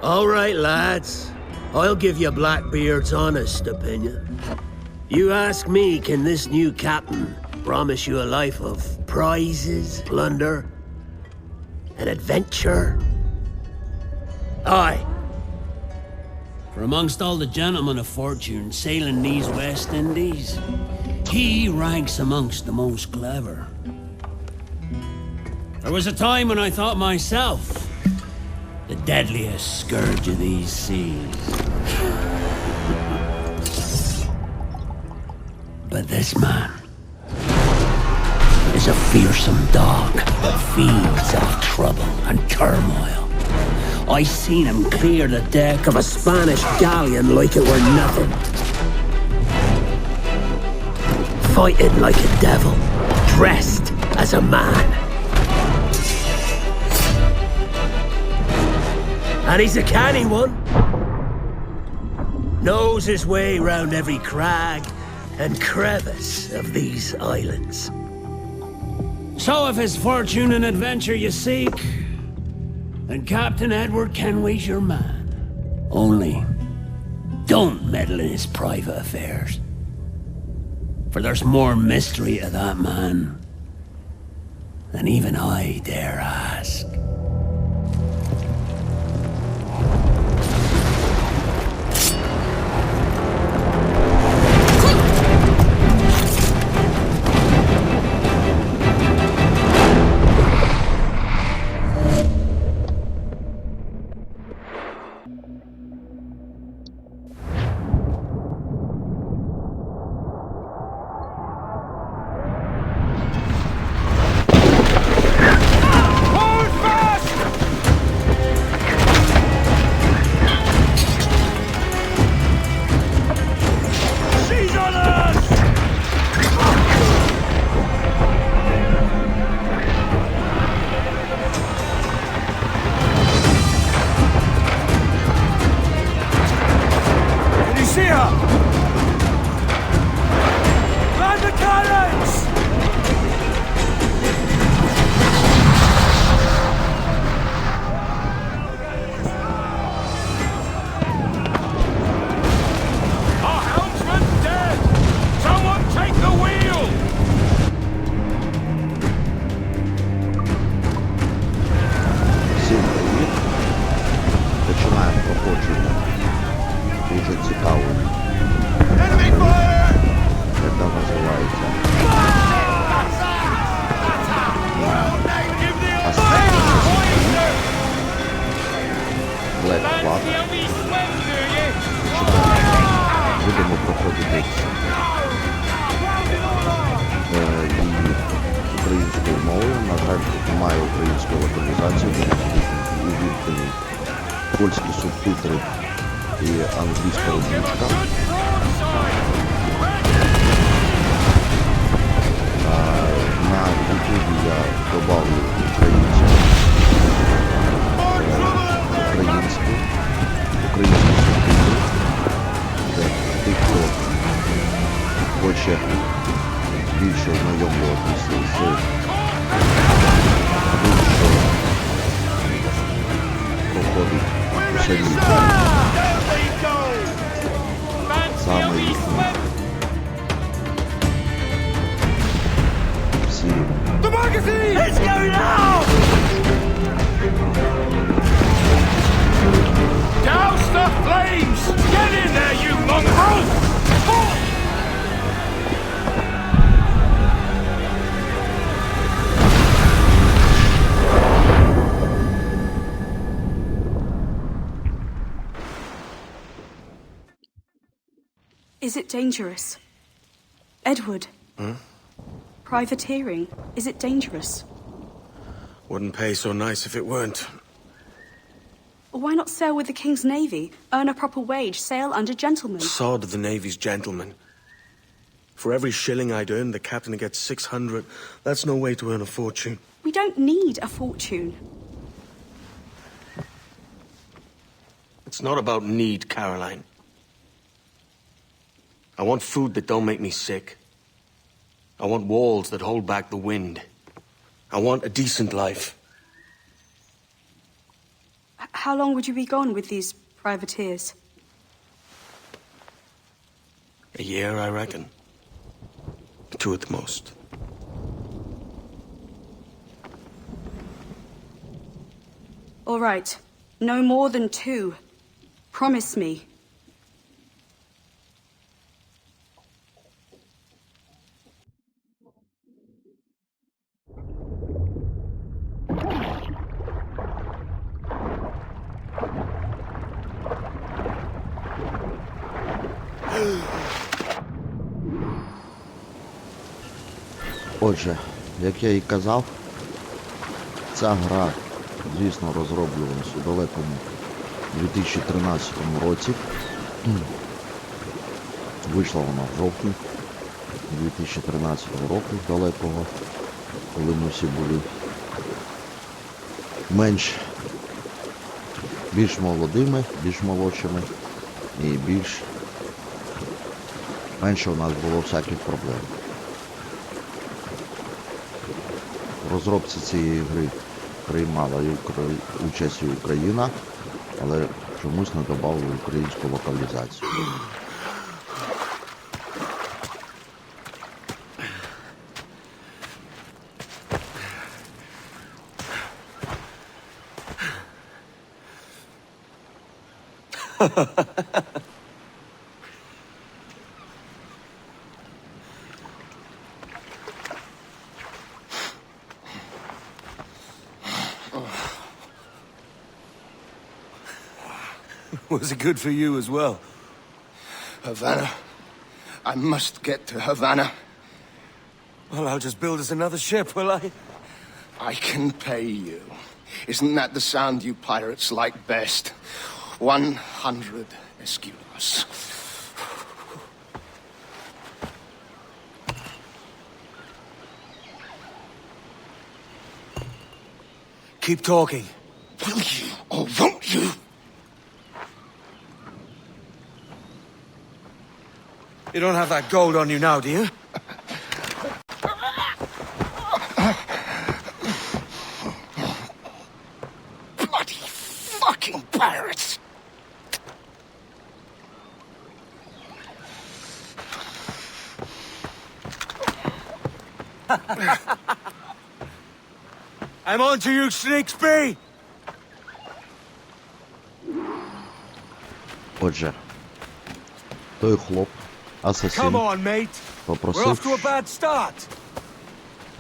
All right, lads. I'll give you Blackbeard's honest opinion. You ask me, can this new captain promise you a life of prizes, plunder, and adventure? Aye. For amongst all the gentlemen of fortune sailing these West Indies, he ranks amongst the most clever. There was a time when I thought myself the deadliest scourge of these seas. But this man is a fearsome dog that feeds off trouble and turmoil. I seen him clear the deck of a Spanish galleon like it were nothing. Fighting like a devil, dressed as a man. And he's a canny one. Knows his way round every crag and crevice of these islands. So if it's fortune and adventure you seek, then Captain Edward Kenway's your man. Only, don't meddle in his private affairs. For there's more mystery to that man than even I dare ask. Будемо проходити українською мовою. На жаль, тут немає української локалізації, у відповіді польські субтитри і англійська озвучка. На YouTube я добавлю українську субтитри. Тих, хто хоче більше ознайомлюватися з тим, що проходить у самій саме їхні всі. Douse the flames! Get in there, you mongrel! Is it dangerous? Edward? Privateering, is it dangerous? Wouldn't pay so nice if it weren't. Why not sail with the King's Navy? Earn a proper wage, sail under gentlemen. Sod the Navy's gentlemen. For every shilling I'd earn, the captain gets 600. That's no way to earn a fortune. We don't need a fortune. It's not about need, Caroline. I want food that don't make me sick. I want walls that hold back the wind. I want a decent life. How long would you be gone with these privateers? A year, I reckon. 2 at the most. All right. No more than 2. Promise me. Отже, як я і казав, ця гра, звісно, розроблювалась у далекому 2013 році. Вийшла вона в жовтні 2013 року далекого, коли ми всі були більш молодими, більш молодшими і менше у нас було всяких проблем. В розробці цієї гри приймала участь і Україна, але чомусь не додали українську локалізацію. Was it good for you as well? Havana. I must get to Havana. Well, I'll just build us another ship, will I? I can pay you. Isn't that the sound you pirates like best? 100 escudos. Keep talking. Will you or won't you? You don't have that gold on you now, do you? Bloody fucking pirates! I'm on to you, Snakesby! Отже, той хлоп, асасин, Come on, mate. We're off to a bad start.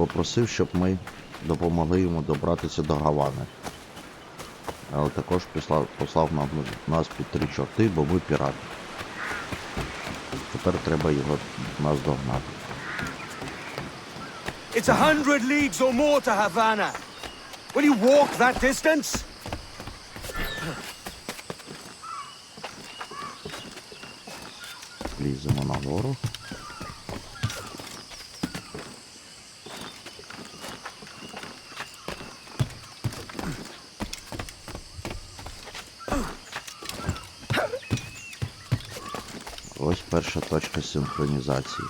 попросив, щоб ми допомогли йому добратися до Гавани. Але також послав нас під 3 чорти, бо ми пірати. Тепер треба його нас догнати. It's 100 leagues or more to Havana. Will you walk that distance? Ліземо нагору. Ось перша точка синхронізації.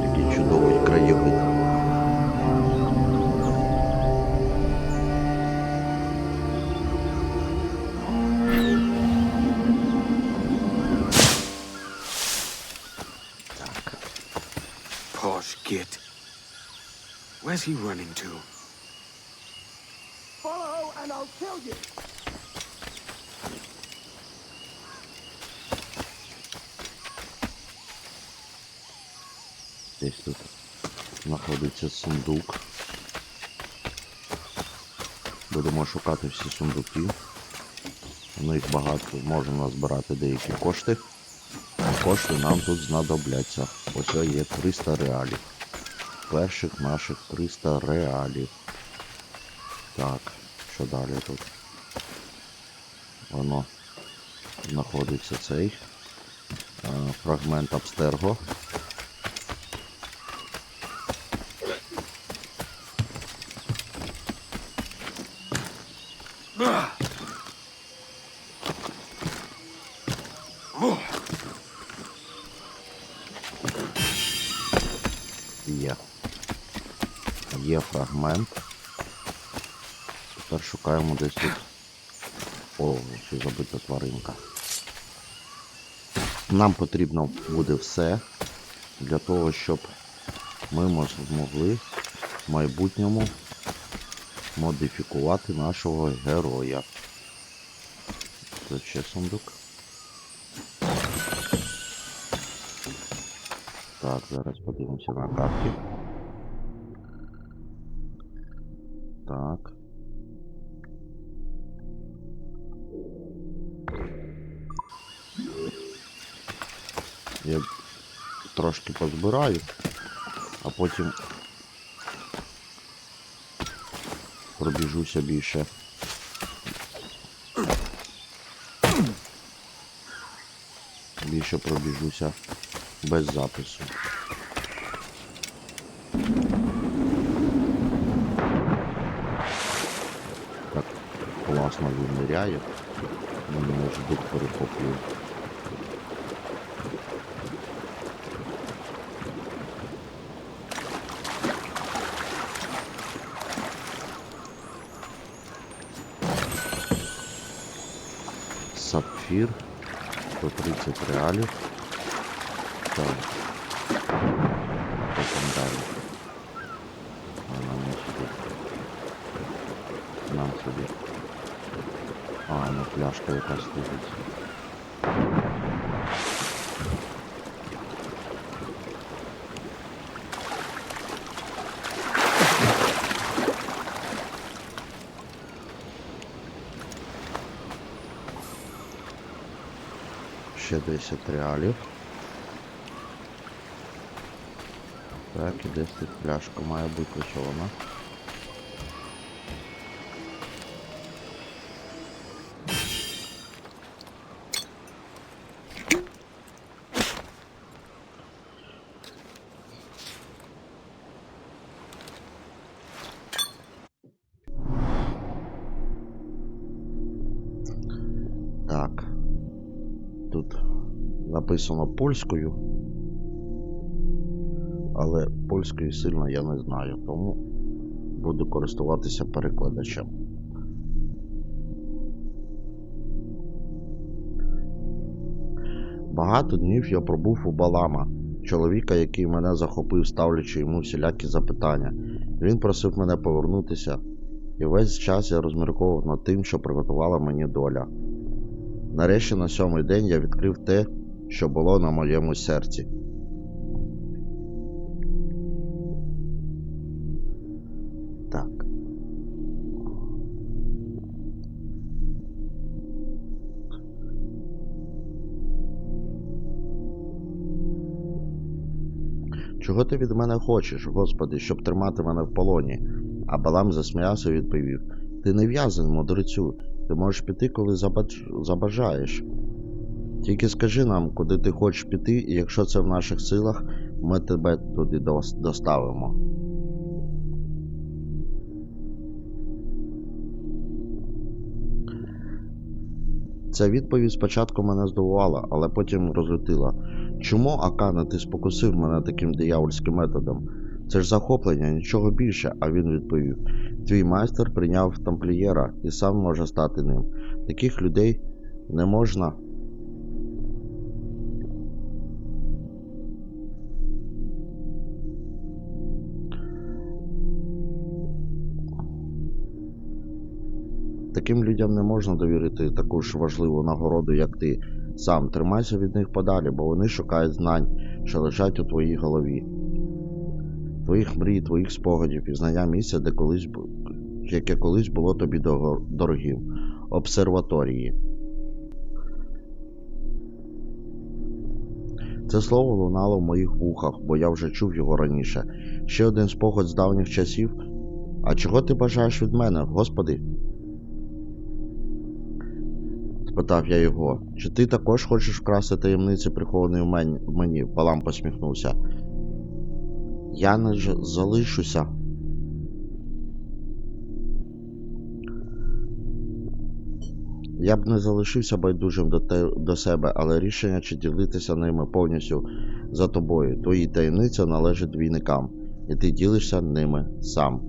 Такий чудовий краєвид. Posh git. Where's he running to? Follow and I'll kill you! Десь тут знаходиться сундук. Будемо шукати всі сундуки. У них багато, можемо назбирати деякі кошти. А кошти нам тут знадобляться. Ось є 300 реалів. Перших наших 300 реалів. Так, що далі тут? Воно знаходиться цей фрагмент Абстерго. Є фрагмент. Тепер шукаємо десь тут. О, ще забита тваринка. Нам потрібно буде все для того, щоб ми змогли в майбутньому модифікувати нашого героя. Це ще сундук. Так, зараз подивимося на карті. Так. Я трошки позбираю, а потім пробіжуся більше. Більше пробіжуся без запису. Так класно він ниряє. Мене аж дух перехоплює. Сапфір. 130 реалів. Так. Потім далі. Нам сюди. Нам сюди. А, ну пляшка якась стоїть. Ще 10 реалів. Так, і десь тут пляшка має бути, що вона. Так. Тут написано польською, але польською сильно я не знаю, тому буду користуватися перекладачем. Багато днів я пробув у Балама, чоловіка, який мене захопив, ставлячи йому всілякі запитання. Він просив мене повернутися, і весь час я розмірковував над тим, що приготувала мені доля. Нарешті на 7-й день я відкрив те, що було на моєму серці. Так. Чого ти від мене хочеш, Господи, щоб тримати мене в полоні? А Балам засміявся і відповів: ти не в'язень, мудрецю. Ти можеш піти, коли забажаєш. Тільки скажи нам, куди ти хочеш піти, і якщо це в наших силах, ми тебе туди доставимо. Ця відповідь спочатку мене здивувала, але потім розлютила. Чому, Акане, ти спокусив мене таким диявольським методом? Це ж захоплення, нічого більше, а він відповів. Твій майстер прийняв тамплієра і сам може стати ним. Таких людей не можна... Таким людям не можна довірити таку ж важливу нагороду, як ти. Сам тримайся від них подалі, бо вони шукають знань, що лежать у твоїй голові. Твоїх мрій, твоїх спогадів і знання місця, яке колись було тобі дорогим. Обсерваторії. Це слово лунало в моїх вухах, бо я вже чув його раніше. Ще один спогад з давніх часів. А чого ти бажаєш від мене, Господи? Спитав я його. Чи ти також хочеш вкрасти таємниці, приховані в мені? Балам посміхнувся. Я не залишуся. Я б не залишився байдужим до себе, але рішення, чи ділитися ними повністю за тобою. Твої таємниці належать двійникам, і ти ділишся ними сам.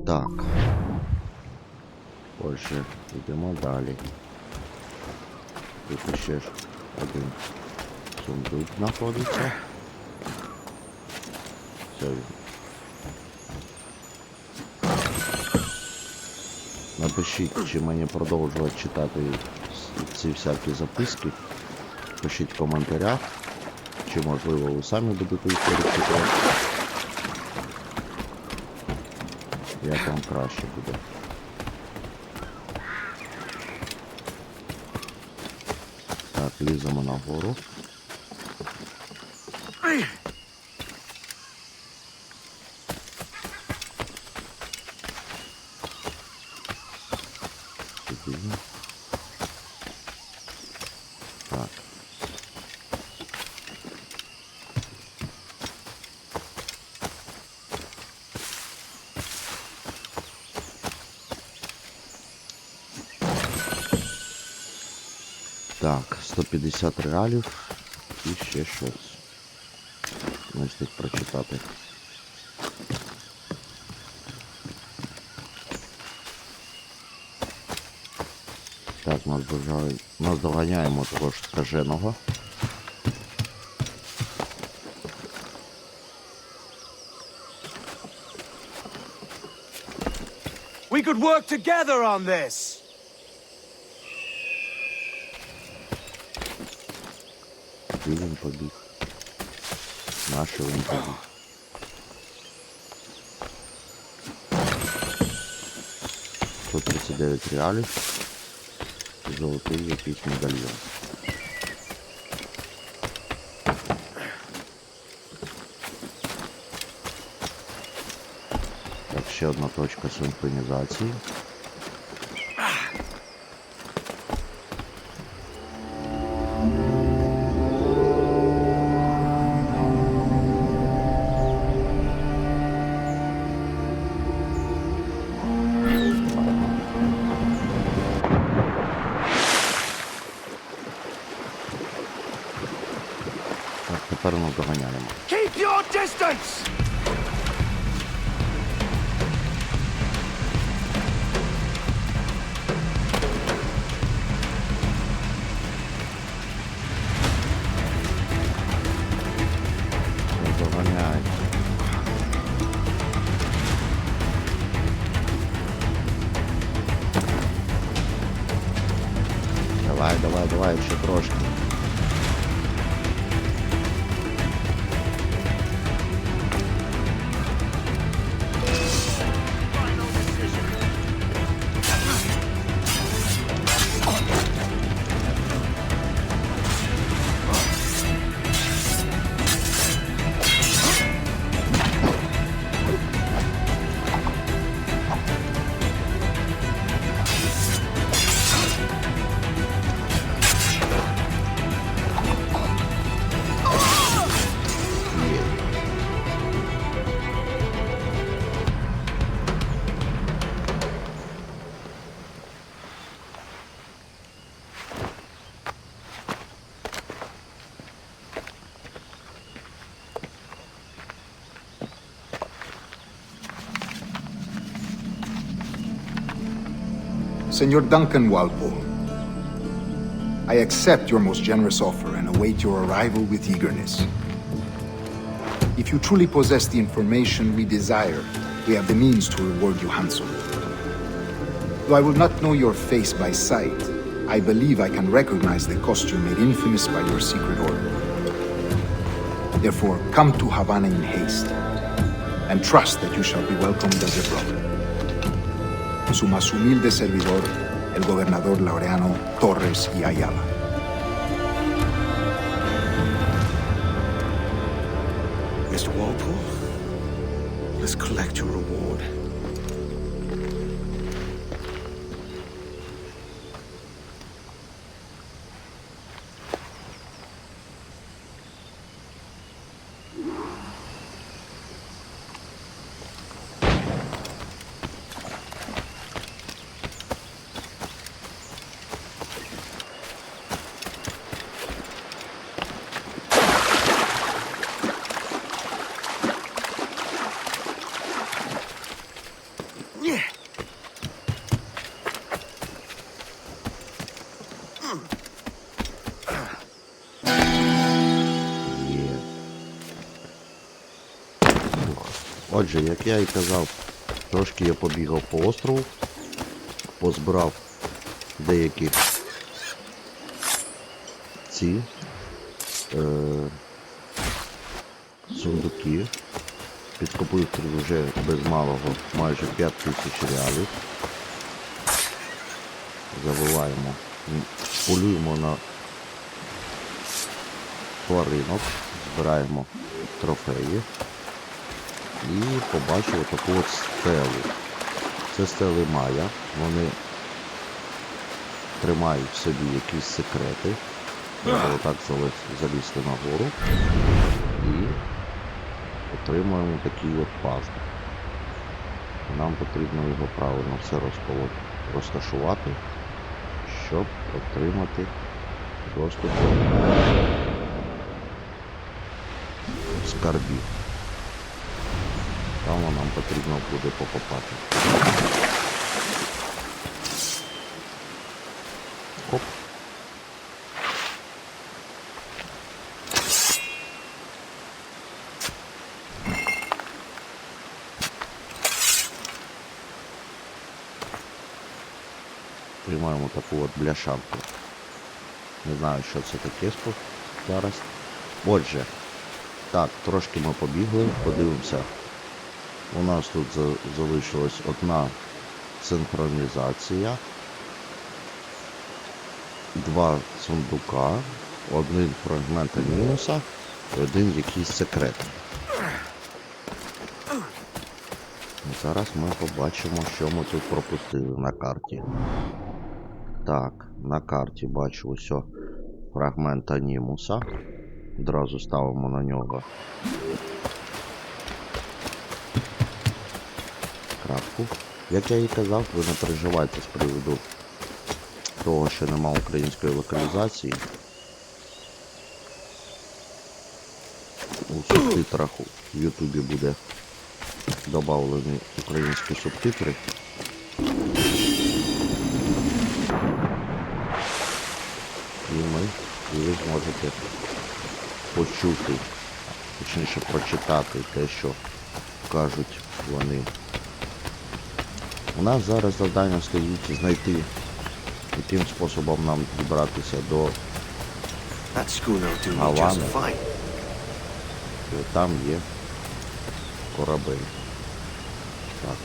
Так. Отже, йдемо далі. Тут ще ж один сундук знаходиться. Все. Напишіть, чи мені продовжувати читати ці всякі записки. Пишіть в коментарях, чи можливо ви самі будете їх перечитати. Як вам краще буде. Так, ліземо нагору. Так. Так, 150 реалів і ще щось. Не встиг прочитати. Так, нас доганяємо того ж скаженого. We could work together on this. Куди він побіг? Нащо він побіг? Тут 39 реалів. Золотий якийсь медальйон. Так, ще одна точка синхронізації. Тепер ми доганяємо. Keep your distance! Доганяй. Давай, ще трошки. Senor Duncan Walpole, I accept your most generous offer and await your arrival with eagerness. If you truly possess the information we desire, we have the means to reward you handsomely. Though I will not know your face by sight, I believe I can recognize the costume made infamous by your secret order. Therefore, come to Havana in haste, and trust that you shall be welcomed as a brother. Su más humilde servidor, el gobernador Laureano Torres y Ayala. Mr. Walpole, let's collect your reward. Є. Отже, як я і казав, трошки я побігав по острову, позбирав деякі ці сундуки, підкопив вже без малого майже 5000 реалів. Забуваємо, полюємо на тваринок, збираємо трофеї і побачив таку от стелу. Це стели Майя, вони тримають в собі якісь секрети. Треба отак залізти нагору і отримуємо такий от пазл. Нам потрібно його правильно все розташувати, щоб отримати доступ до скарбів. Там нам потрібно буде покопати. Хоп. Приймаємо таку от бляшанку. Не знаю, що це таке зараз. Отже, так, трошки ми побігли, подивимося. У нас тут залишилась одна синхронізація, 2 сундука, 1 фрагмент мінуса і 1 якийсь секрет. Зараз ми побачимо, що ми тут пропустили на карті. Так, на карті бачу ось фрагмент анімуса. Одразу ставимо на нього крапку. Як я і казав, ви не переживайте з приводу того, що нема української локалізації. У субтитрах в Ютубі буде додавлені українські субтитри. І ви зможете почути, точніше прочитати те, що кажуть вони. У нас зараз завдання стоїть знайти, яким способом нам дібратися до That schooner will do me just Гавани. fine. І там є корабель. Так.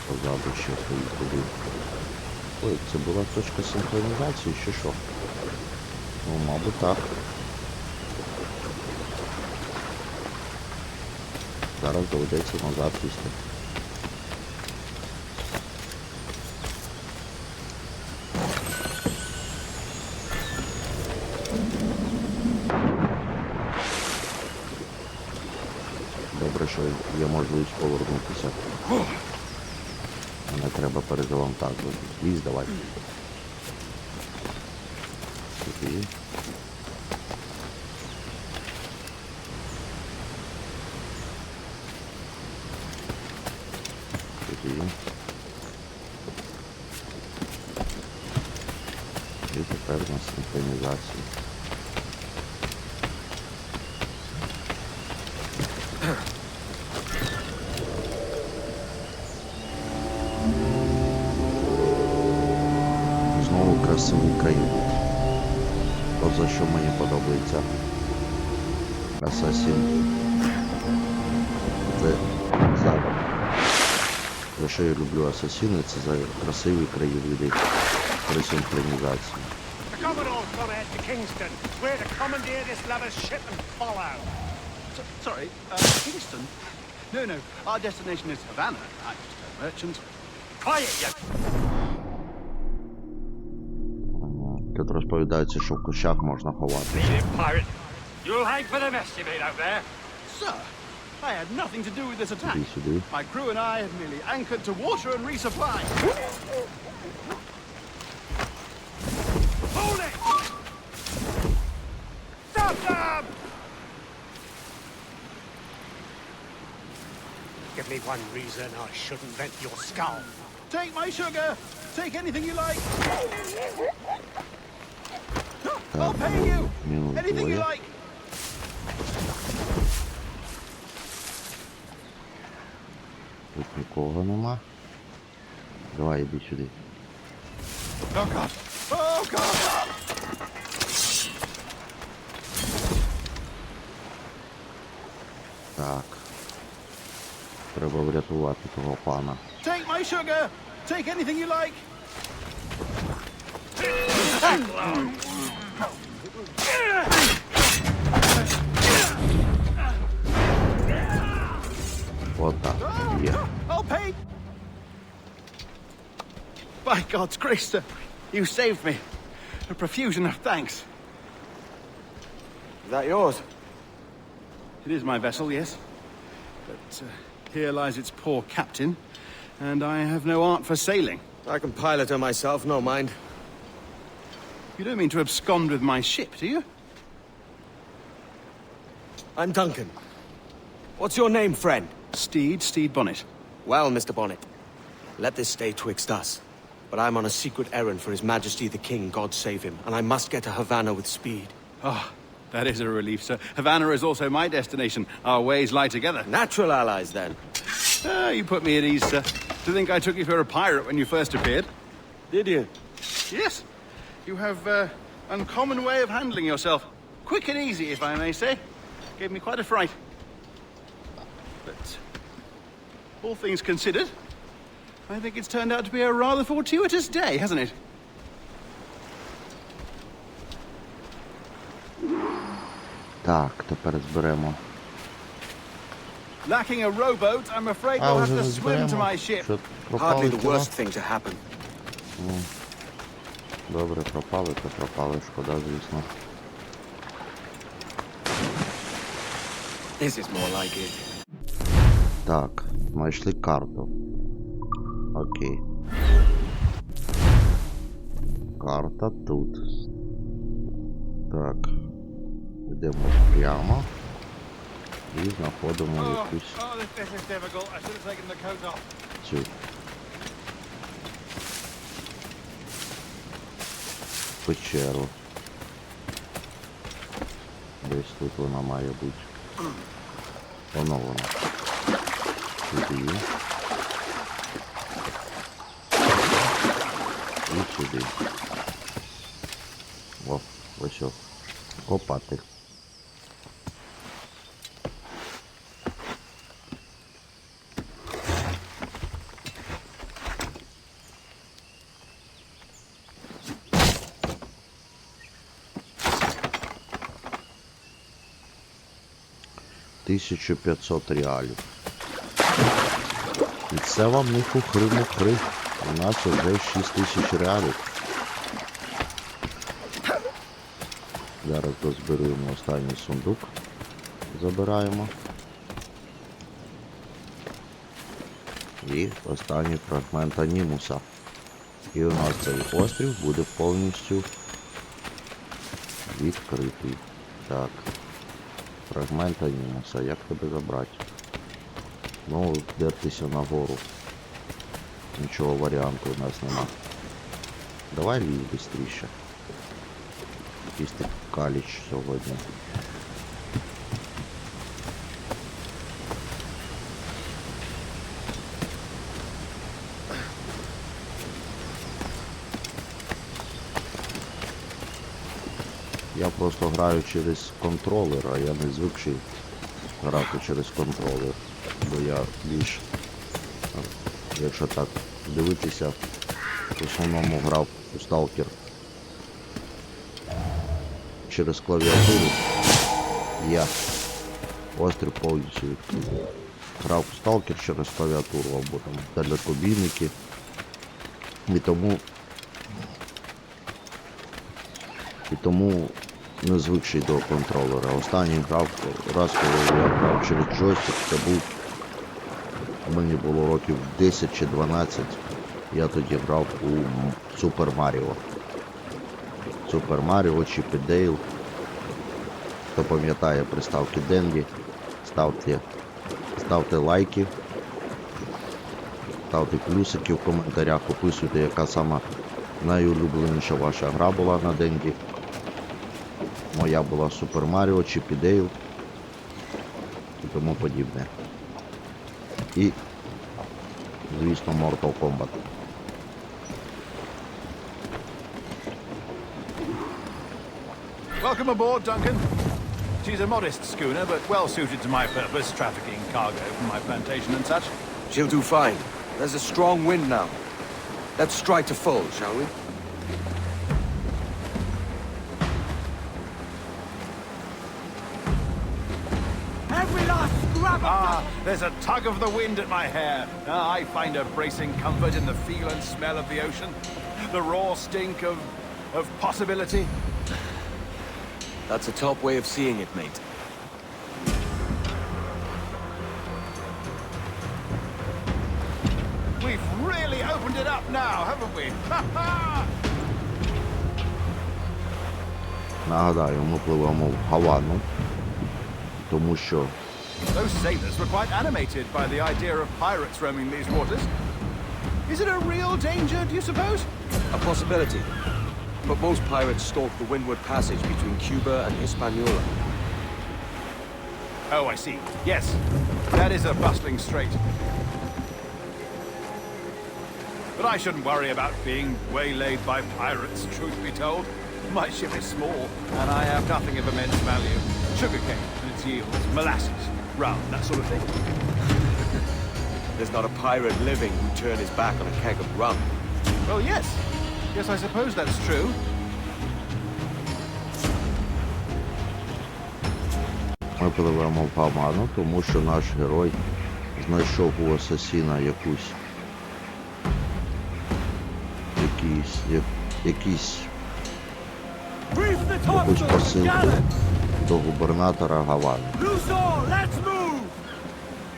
Позаду ще поїхали. Ой, це була точка синхронізації чи що? Ну, мабуть, так. Зараз доведеться назад пісти. Добре, що є можливість повернутися. Не треба перезавантажувати. Лізь, давай. Сюди. Сюди. І тепер у нас синхронізація. Знову красивий країн. От за що мені подобається Assassin. Це запах. За що я люблю Асасіни, це за красиві краєвиди при синхронізації. The Commodore's gone ahead to Kingston. We're to commandeer this lover's ship and follow. Sorry, Kingston? No, our destination is Havana. I'm just a merchant. Quiet, you... Тут розповідається, що в кущах можна ховати. Beat it, pirate. You'll hang for the mess you made out there. Sir, I had nothing to do with this attack. Іди сюди. My crew and I had merely anchored to water and resupply. Hold it! Stop them! Give me one reason I shouldn't vent your skull. Take my sugar. Take anything you like. I'll Так, pay you. мінус Anything you двоє. like. Тут нікого нема. Давай, іди сюди. Oh God. Oh God. Так. Треба врятувати того пана. Take my sugar. Take anything you like. От так. Є. I'll pay. By God's grace, sir, you saved me. A profusion of thanks. Is that yours? It is my vessel, yes. But here lies its poor captain, and I have no art for sailing. I can pilot her myself, no mind. You don't mean to abscond with my ship, do you? I'm Duncan. What's your name, friend? Steed Bonnet. Well, Mr. Bonnet, let this stay twixt us. But I'm on a secret errand for His Majesty the King, God save him, and I must get to Havana with speed. Oh, that is a relief, sir. Havana is also my destination. Our ways lie together. Natural allies, then. Ah, you put me at ease, sir. To think I took you for a pirate when you first appeared. Did you? Yes. You have uncommon way of handling yourself. Quick and easy, if I may say. Gave me quite a fright. But all things considered, I think it's turned out to be a rather fortuitous day, hasn't it? Так, тепер зберемо. Lacking a rowboat, I'm afraid А, we'll вже have не to swim to зберемо. my ship. Що, Hardly пропали the тіла? worst thing to happen. Добре, пропали, то пропали, шкода, звісно. This is more like it. Так, знайшли карту. Окей. Карта тут. Так. Йдемо прямо. І знаходимо якусь This is difficult. I should have taken the coat off. цю. Печеру. Десь тут вона має бути. Воно вона. Сюди. І сюди. О, ось о. Копати. $1500 реалів. І це вам не хухри-мухри. У нас вже 6000 реалів. Зараз дозберемо останній сундук. Забираємо. І останній фрагмент анімуса. І у нас цей острів буде повністю відкритий. Так. Фрагмент анімуса. Як тебе забрати? Ну, дертися нагору. Нічого варіанту у нас нема. Давай лізь швидше. Якийсь ти каліч сьогодні. Я просто граю через контролер, а я не звикший грати через контролер, бо я більш Якщо так дивитися, в основному грав у Stalker через клавіатуру. Я острів повністю відкрив. Грав у Stalker через клавіатуру або там далекобійники. І тому не звикший до контролера. Останній раз, коли я грав через джойстик, це був, мені було років 10 чи 12, я тоді грав у Super Mario. Super Mario, Chip і Dale. Хто пам'ятає приставки Денді, ставте лайки, ставте плюсики в коментарях, описуйте, яка сама найулюбленіша ваша гра була на Денді. Моя була Super Mario, Chip і Dale і тому подібне. І, звісно, Mortal Kombat. Welcome aboard, Duncan. She's a modest schooner, but well suited to my purpose, trafficking cargo from my plantation and such. She'll do fine. There's a strong wind now. Let's strike to full, shall we? There's a tug of the wind at my hair. I find a bracing comfort in the feel and smell of the ocean. The raw stink of possibility. That's a top way of seeing it, mate. We've really opened it up now, haven't we? Нагадаю, ми пливемо в Гавану, тому що Those sailors were quite animated by the idea of pirates roaming these waters. Is it a real danger, do you suppose? A possibility. But most pirates stalk the windward passage between Cuba and Hispaniola. Oh, I see. Yes, that is a bustling strait. But I shouldn't worry about being waylaid by pirates, truth be told. My ship is small, and I have nothing of immense value. Sugarcane and its yields, molasses, rum, that sort of thing. There's not a pirate living who'd turn his back on a keg of rum. Well, yes. Yes, I suppose that's true. ми пливемо в Гавану, тому що наш герой знайшов у асасіна якусь посилку до губернатора Гавани.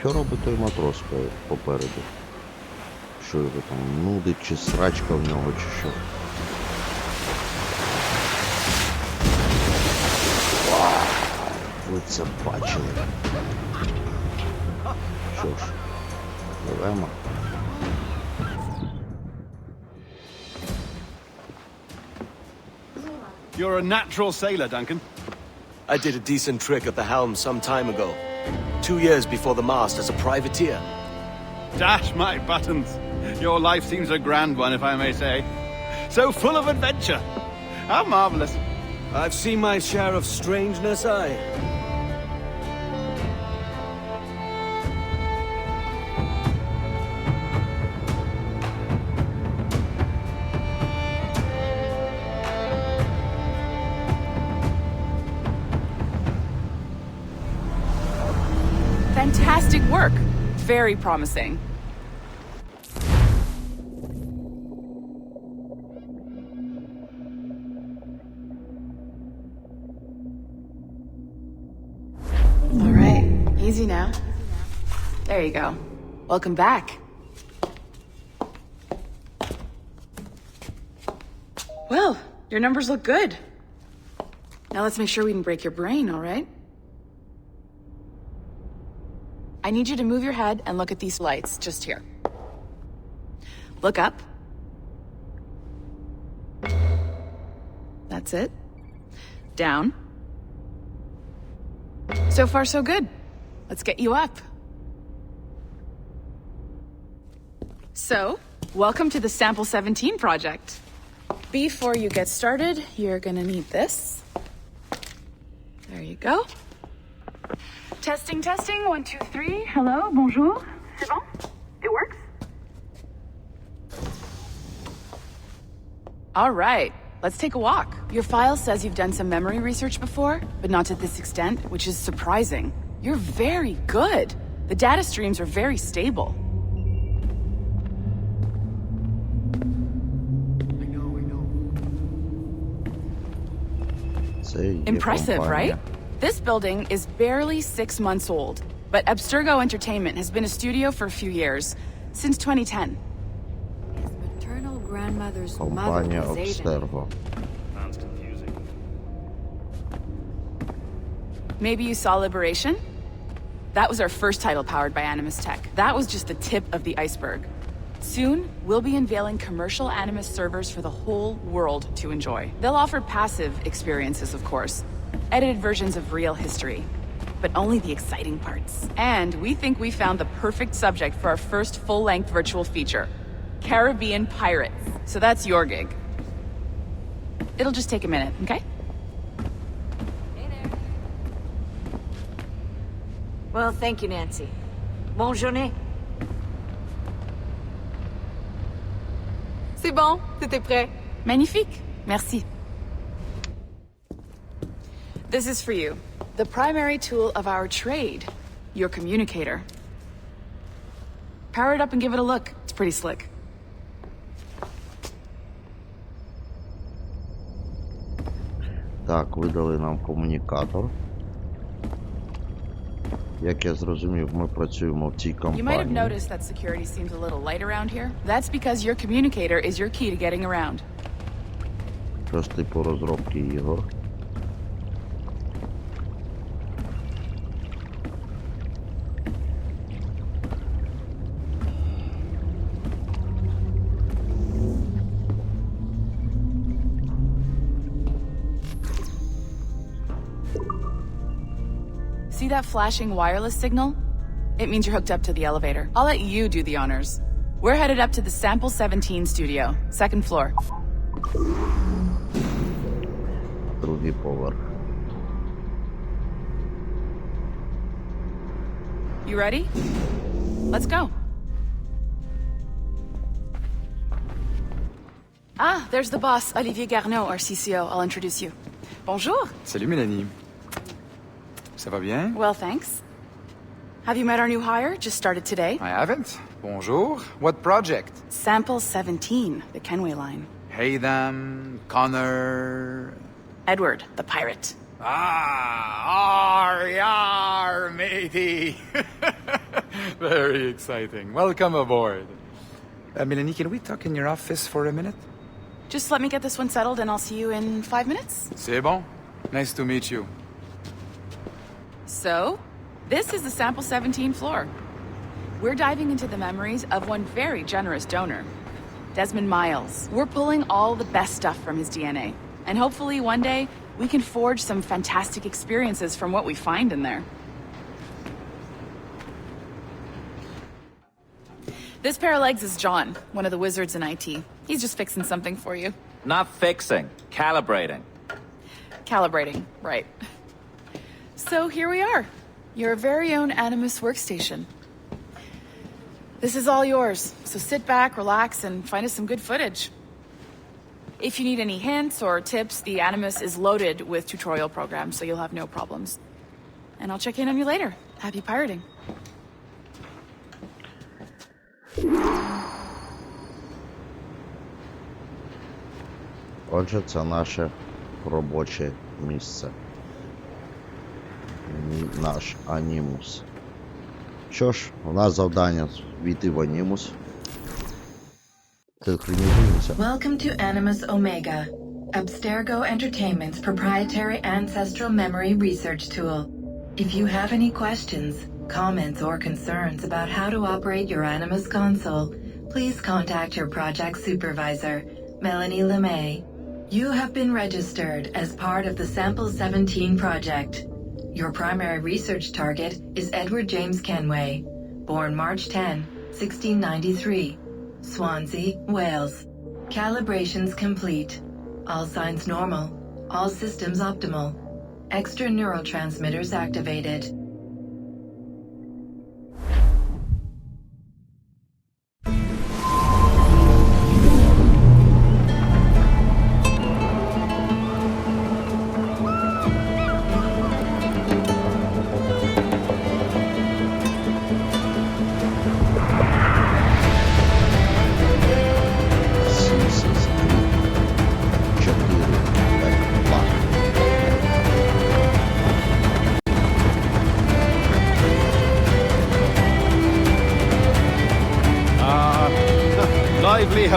Що робить той матрос попереду? Що його там нудить, чи срачка в нього, чи що? Ви це бачили? Що ж, пливемо. You're a natural sailor, Duncan. I did a decent trick at the helm some time ago. 2 years before the mast as a privateer. Dash my buttons. Your life seems a grand one, if I may say. So full of adventure. How marvelous. I've seen my share of strangeness, aye. Fantastic work. Very promising. All right, easy now. There you go. Welcome back. Well, your numbers look good. Now let's make sure we can break your brain, all right? I need you to move your head and look at these lights just here. Look up. That's it. Down. So far, so good. Let's get you up. So, welcome to the Sample 17 project. Before you get started, you're gonna need this. There you go. Testing, testing, 1, 2, 3. Hello, bonjour. C'est bon? It works? All right, let's take a walk. Your file says you've done some memory research before, but not to this extent, which is surprising. You're very good. The data streams are very stable. Impressive, right? This building is barely 6 months old, but Abstergo Entertainment has been a studio for a few years, since 2010. His maternal grandmother's mother Компанія was Asian. Abstergo. Sounds confusing. Maybe you saw Liberation? That was our first title powered by Animus Tech. That was just the tip of the iceberg. Soon, we'll be unveiling commercial Animus servers for the whole world to enjoy. They'll offer passive experiences, of course. Edited versions of real history. But only the exciting parts. And we think we found the perfect subject for our first full-length virtual feature. Caribbean Pirates. So that's your gig. It'll just take a minute, okay? Well, thank you, Nancy. Bonne journée. C'est bon, t'étais prêt. Magnifique. Merci. This is for you. The primary tool of our trade. Your communicator. Power it up and give it a look. It's pretty slick. Так, видали нам комунікатор. Як я зрозумів, ми працюємо в цій You might have компанії. noticed that security seems a little light around here. That's because your communicator is your key to getting around. Щось типу розробки ігор. See that flashing wireless signal? It means you're hooked up to the elevator. I'll let you do the honors. We're headed up to the Sample 17 studio, second floor. Другий поверх. You ready? Let's go. Ah, there's the boss, Olivier Garneau, our CCO. I'll introduce you. Bonjour. Salut Mélanie. Ça va bien? Well, thanks. Have you met our new hire? Just started today. I haven't. Bonjour. What project? Sample 17, the Kenway line. Haydam, Connor... Edward, the pirate. Ah, yar, matey. Very exciting. Welcome aboard. Mélanie, can we talk in your office for a minute? Just let me get this one settled and I'll see you in 5 minutes. C'est bon. Nice to meet you. So, this is the Sample 17 floor. We're diving into the memories of one very generous donor, Desmond Miles. We're pulling all the best stuff from his DNA. And hopefully one day, we can forge some fantastic experiences from what we find in there. This pair of legs is John, one of the wizards in IT. He's just fixing something for you. Not fixing, calibrating. Calibrating, right. So here we are, your very own Animus workstation. This is all yours, so sit back, relax, and find us some good footage. If you need any hints or tips, the Animus is loaded with tutorial programs, so you'll have no problems. And I'll check in on you later. Happy pirating. Отже, це наше робоче місце. Наш Анімус. Що ж, у нас завдання війти в Анімус. Синхронізуємося. Welcome to Animus Omega, Abstergo Entertainment's proprietary ancestral memory research tool. If you have any questions, comments, or concerns about how to operate your Animus console, please contact your project supervisor, Melanie LeMay. You have been registered as part of the Sample 17 project. Your primary research target is Edward James Kenway, born March 10, 1693, Swansea, Wales. Calibrations complete. All signs normal. All systems optimal. Extra neurotransmitters activated.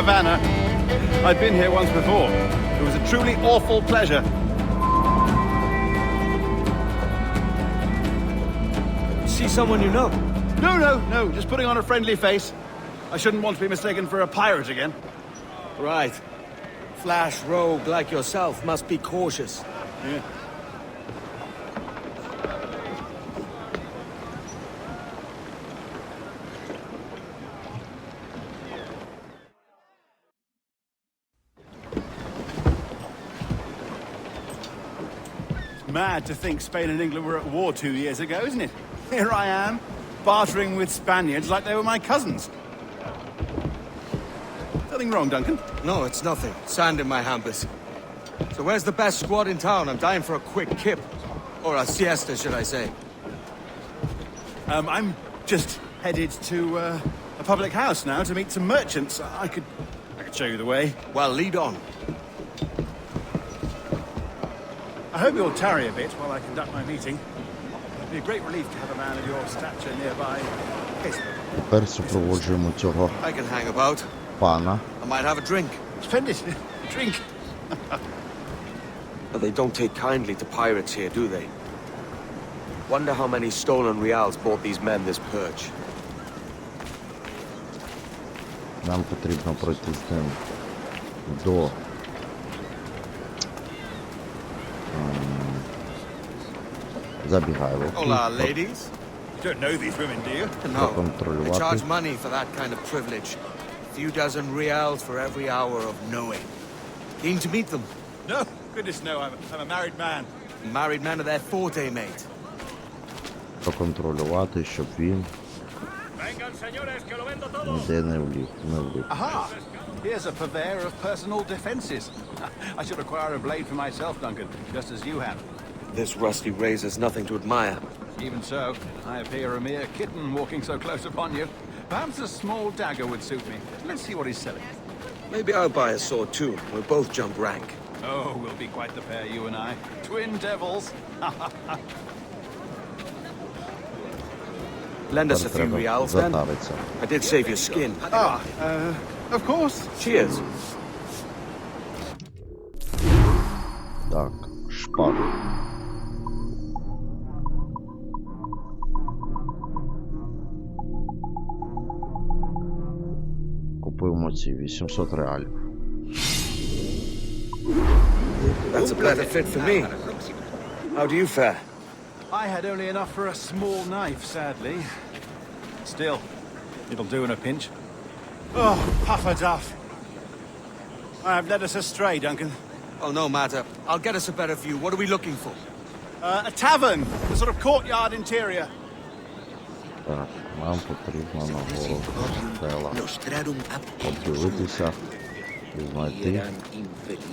Havana. I'd been here once before. It was a truly awful pleasure. See someone you know? No, just putting on a friendly face. I shouldn't want to be mistaken for a pirate again. Right. Flash rogue like yourself must be cautious. Yeah. Mad to think Spain and England were at war 2 years ago, isn't it? Here I am, bartering with Spaniards like they were my cousins. Nothing wrong, Duncan? No, it's nothing. Sand in my hampers. So where's the best squad in town? I'm dying for a quick kip. Or a siesta, should I say. I'm just headed to a public house now to meet some merchants. I could show you the way. Well, lead on. I hope you'll tarry a bit while I conduct my meeting. It'd be a great relief to have a man of your stature nearby. Тепер супроводжуємо цього I can hang about. пана. I might have a drink. Splendid. Drink. But they don't take kindly to pirates here, do they? Wonder how many stolen reals bought these men this purge. Нам потрібно пройти з ним до забігайло. Hola, ladies. You don't know these women, do you? No. They charge money for that kind of privilege. A few dozen reals for every hour of knowing. Keen to meet them? No, goodness no, I'm a married man. Married men are their forte, mate. Проконтролювати, щоб він ніде не вліп. Aha! Here's a purveyor of personal defenses. I should acquire a blade for myself, Duncan, just as you have. This rusty razor's nothing to admire. Even so, I appear a mere kitten walking so close upon you. Perhaps a small dagger would suit me. Let's see what he's selling. Maybe I'll buy a sword too. We'll both jump rank. Oh, we'll be quite the pair, you and I. Twin devils. Lend us a few reals, then. I did save your skin. Of course. Cheers. Так, шпагу. Купуємо ці 800 реалів. That's a better fit for me. How do you fare? I had only enough for a small knife, sadly. Still, it'll do in a pinch. Oh, Puffer-Duff. I have led us astray, Duncan. Oh, no matter. I'll get us a better view. What are we looking for? A tavern, a sort of courtyard interior. Так, нам потрібно нагору села подивитися і знайти,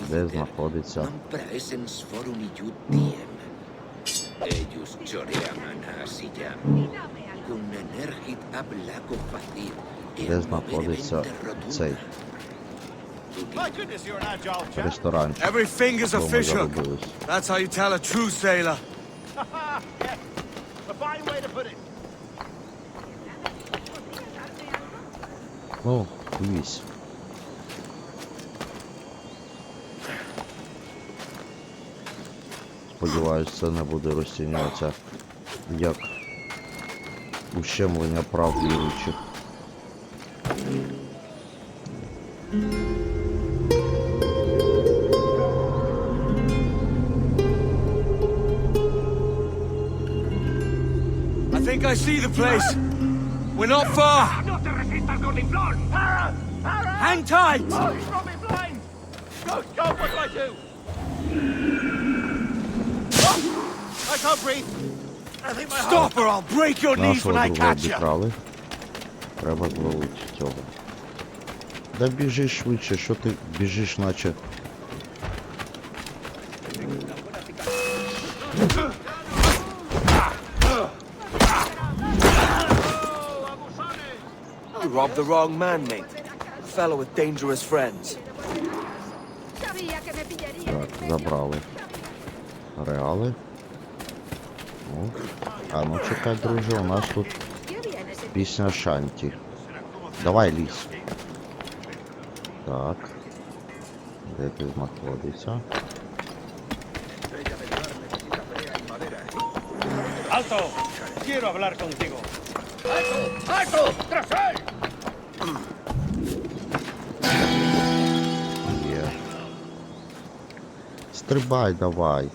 де знаходиться цей ресторанчик. Every finger's a fish hook. Заробились. That's how you tell a true sailor. A fine way to put it. Ну, дивись. Сподіваюсь, це не буде розцінюватися як ущемлення прав віруючих. I think I see the place. We're not far. Hang tight! Oh, he's brought me blind! Go, what do I do? Oh, I can't breathe. I think my Stop or I'll break your knees when I catch you. Обікрали. Треба зловити цього. Да біжи швидше, що ти біжиш, наче... You robbed the wrong man, mate. A fellow with dangerous friends. Так, забрали. Реали. Ну. А ну чекай, друже, у нас тут пісня Шанті. Давай, лізь. Так. Де ти знаходишся? ¡Alto! Quiero hablar contigo. ¡Alto! ¡Tras él! Є. Стрибай, давай.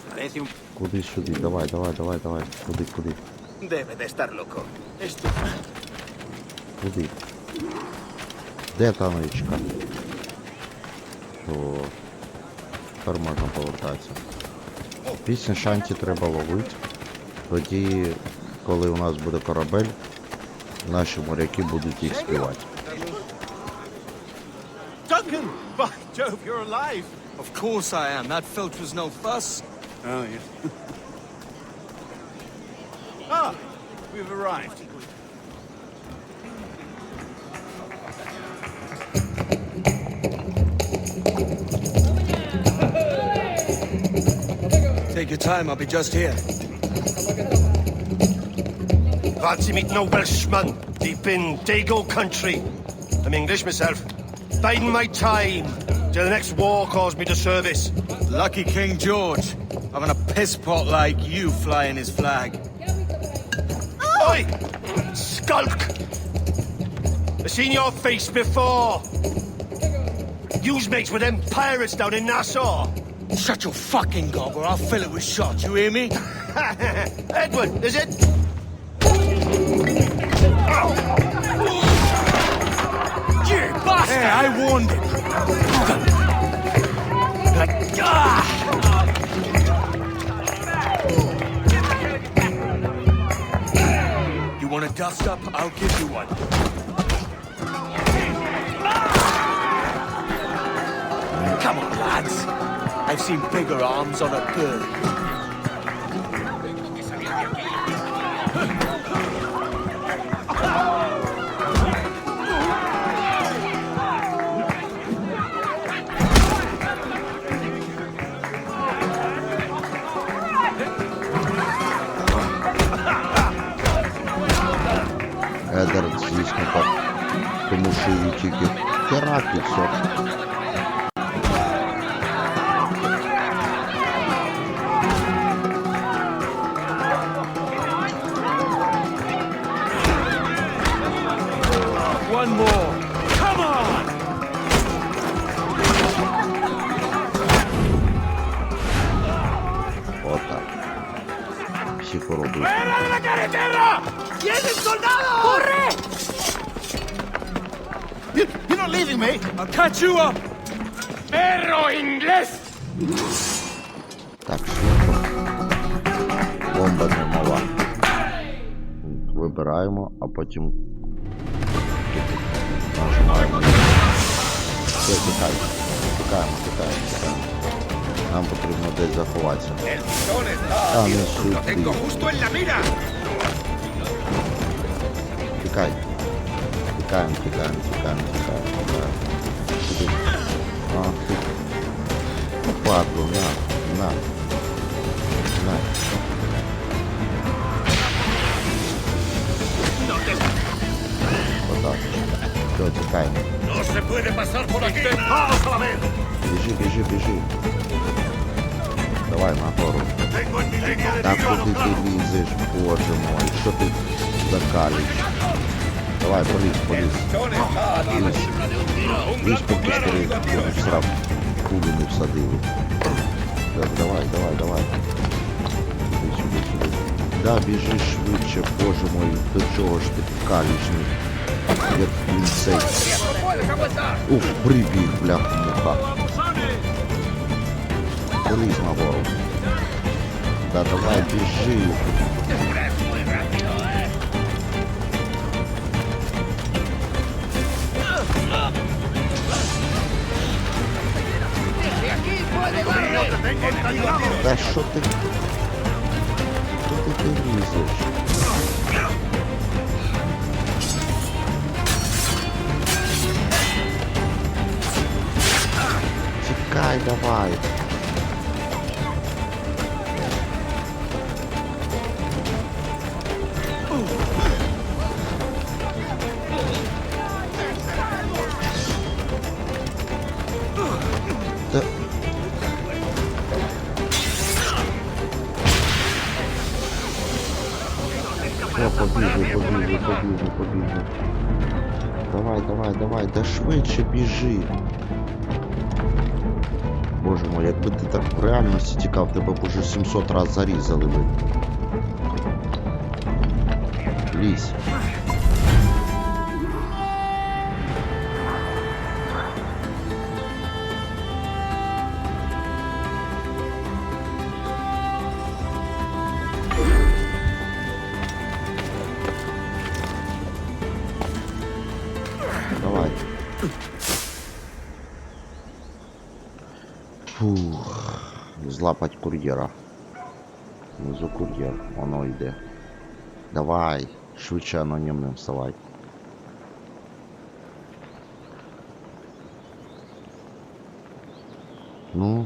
Parece un... Куди сюди? Давай. Куди? Debe de estar loco. Esto... Куди? Де та ничка? Що? Тепер можна повертатися. Пісня Шанті треба ловити. Тоді, коли у нас буде корабель, наші моряки будуть їх співати. Duncan! By Jove, you're alive! Of course I am. That filch was no fuss. Oh, yes. Ah, we've arrived. Take your time, I'll be just here. Fancy meeting no Welshman deep in Dago country. I'm English myself. Biding my time till the next war calls me to service. Lucky King George, having a piss pot like you flying his flag. Oi! Skulk! I've seen your face before. You's mates with them pirates down in Nassau. Shut your fucking gob or I'll fill it with shot, you hear me? Edward, is it? You bastard! Hey, I warned him. You want a dust up? I'll give you one. Come on, lads. I've seen bigger arms on a bird. Едер, звісно, так. Тому що її тільки херак і все. One more. Come on! Отак. Всі пороби. ¡Fuera de la carretera! ¡Vienen soldados! ¡Corre! You're not leaving me! I'll catch you up! ¡Perro inglés! Так, швидко. Бомба не мала. Вибираємо, а потім нажимаємо. Все, тікаємо. Тікаємо. Нам потрібно десь заховатися. А, не сюди. Тікай. Тікаємо. Сюди. А, тут. Падло, на. Отак. Все, тікаємо. ¡No se puede pasar por aquí! ¡Vamos a la vez! Біжи. Давай нагору. ¡Tengo en mi línea de Так tiro a куди los ти lados! лізеш, боже мой, що ти закалиш? Давай, поліз. Лізь, поки старий будеш срав, кулю не всадили. Так, давай. Іди сюди. Да, біжи швидше, боже мой, до чого ж ти калічний, як лінцей. Ух, прибіг, бляха-муха. Поліз нагору. Да, давай, біжи. Та що ти? Куди ти лізеш? Тікай, давай. Побігли. Давай, да швидше біжи. Боже мой, якби ти так в реальності тікав, тебе б уже 700 раз зарізали би. Лізь. Давай. Фух. Злапать кур'єра. Внизу кур'єр. Воно йде. Давай. Швидше анонімним вставай. Ну.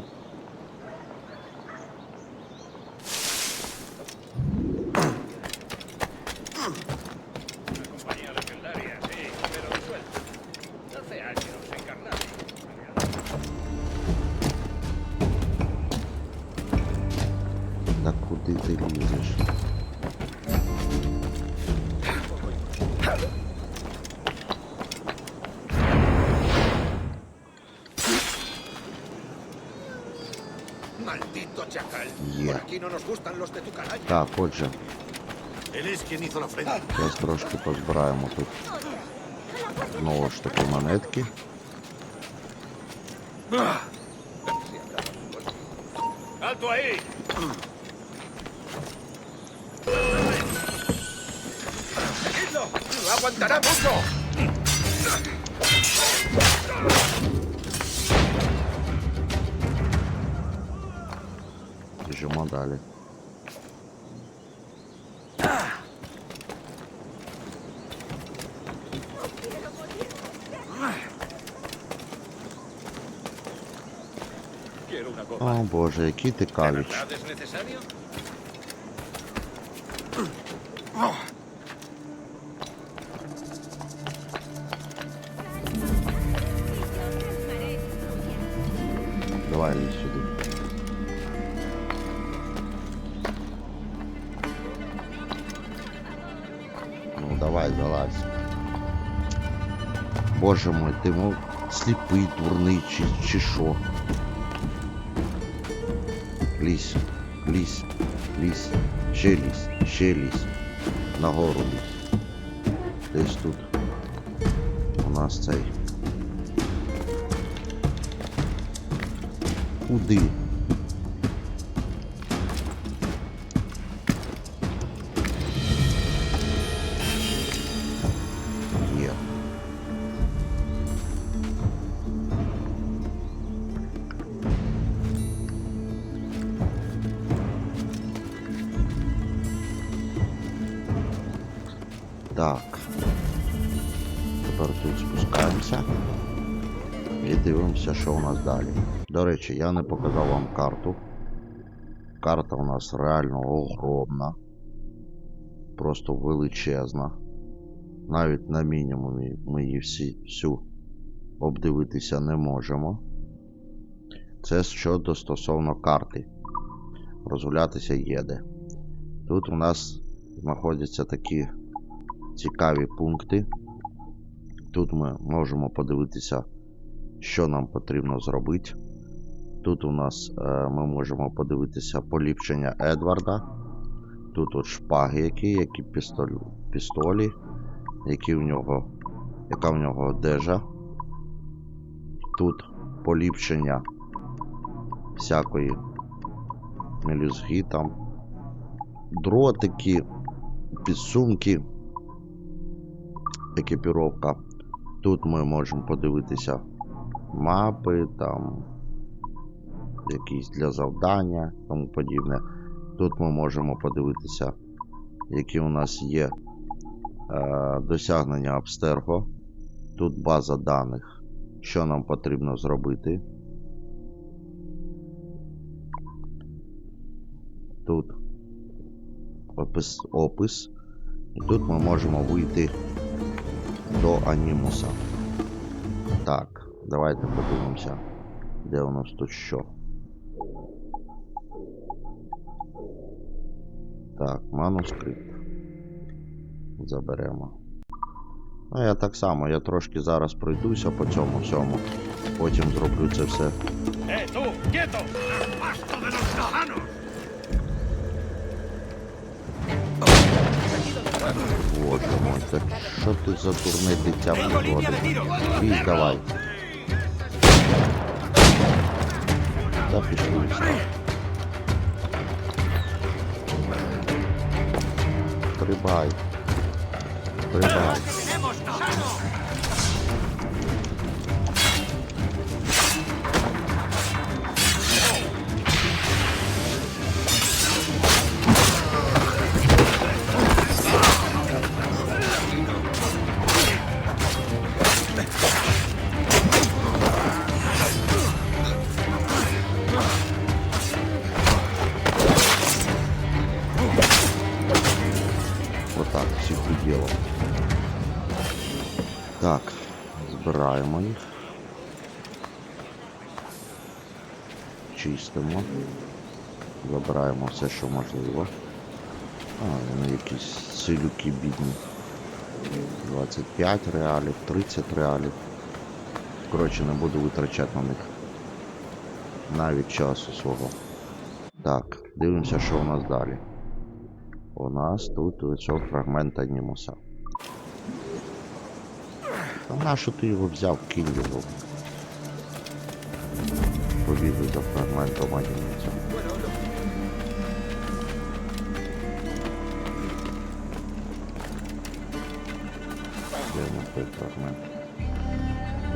Да куди ти лізеш? Maldito chacal. Є. Por aquí no nos gustan los de tu calaña. Так, отже. Él es quien hizo la ofrenda. Зараз трошки позбираємо тут знову ж таки монетки. ¡Alto ahí! ¡Seguidlo! ¡No aguantará mucho! Біжимо далі. О боже, який ти каліч. ¿Es necesario? Давай лізь сюди. Ну давай, залазь. Боже мой, ти мов сліпий, дурний чи що? Лізь, лізь, лізь, ще лізь, нагору лізь. Десь тут у нас цей. Куди? Є. Так. Тепер тут спускаємося і дивимося, що у нас далі. До речі, я не показав вам карту. Карта у нас реально огромна. Просто величезна. Навіть на мінімумі ми її всю обдивитися не можемо. Це щодо стосовно карти. Розгулятися є де. Тут у нас знаходяться такі цікаві пункти. Тут ми можемо подивитися, що нам потрібно зробити. Тут у нас ми можемо подивитися поліпшення Едварда. Тут от шпаги які пістолі, яка в нього одежа. Тут поліпшення всякої мелюзги там. Дротики, підсумки, екіпіровка. Тут ми можемо подивитися мапи, там якісь для завдання, тому подібне. Тут ми можемо подивитися, які у нас є досягнення Абстерго. Тут база даних, що нам потрібно зробити. Тут опис. І тут ми можемо вийти до Анімуса. Так, давайте подивимося, де у нас тут що. Так, манускрипт. заберемо. Ну я так само, я трошки зараз пройдуся по цьому всьому. Потім зроблю це все. Tú, quieto! ¡Pasto de los Nahanos! Боже мой, так що ти за дурне дитя природи? Бій, давай. Та пішли все. Стрибай. Стрибай. Отак, всіх виділо. Так, збираємо їх. Чистимо. Забираємо все, що можливо. А, вони якісь силюки бідні. 25 реалів, 30 реалів. Коротше, не буду витрачати на них навіть часу свого. Так, дивимося, що у нас далі. У нас тут вийшов фрагмент анімуса. А нащо ти його взяв, кинь його? Побігли за фрагментом анімуса. Де на той фрагмент?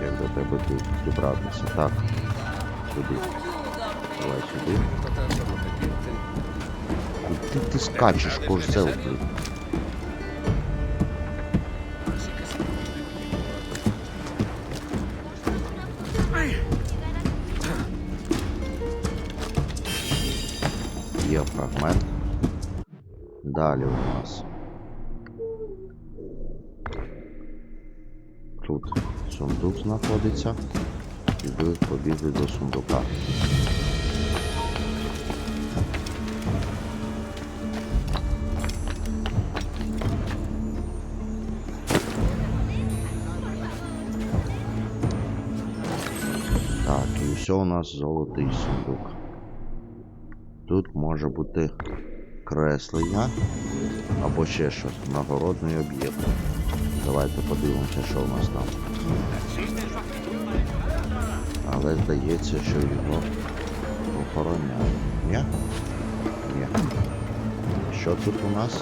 Як до тебе добратися? Так, сюди. Давай сюди. Куди ти скачеш, козел, блін? Є фрагмент. Далі у нас. Тут сундук знаходиться. І ви побігли до сундука. Так, і все у нас золотий сундук. Тут може бути креслення або ще щось, нагородний об'єкт. Давайте подивимося, що у нас там. Але здається, що його охороняють. Ні? Ні. Що тут у нас?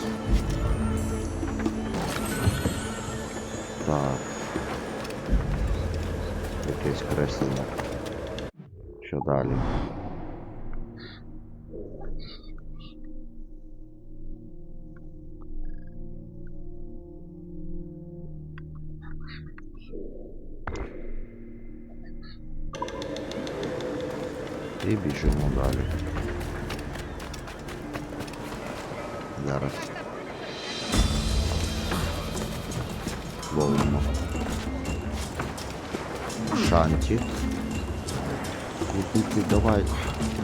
Так. Якесь креслення. Що далі? І біжимо далі. Зараз. Ловимо. Шанті. Куди ти? Давай.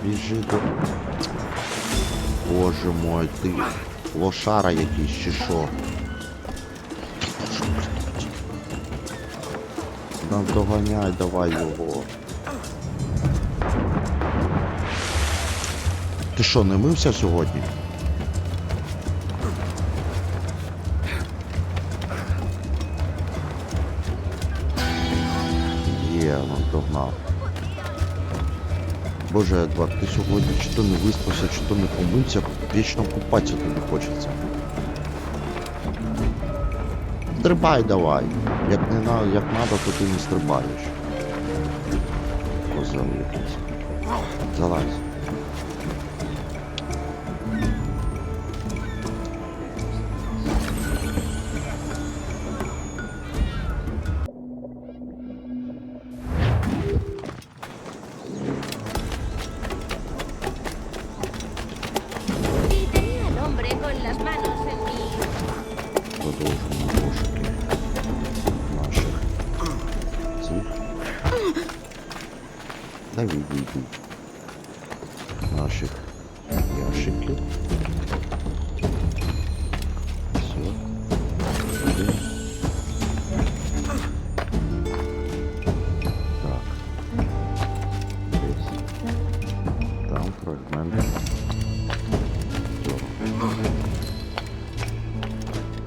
Біжи до... Боже мой, ти лошара якийсь чи що? Доганяй давай його. Ти що, не мився сьогодні? Є, догнав. Боже, Едвард, ти сьогодні чи то не виспався, чи то не помився, вічно купатися тобі хочеться. Стрибай давай. Як надо, то ти не стрибаєш. Козел якийсь. Залазь. Продовжуємо пошуки наших цих. Та відійду. Наших ящиків. Все. фрагмент цього.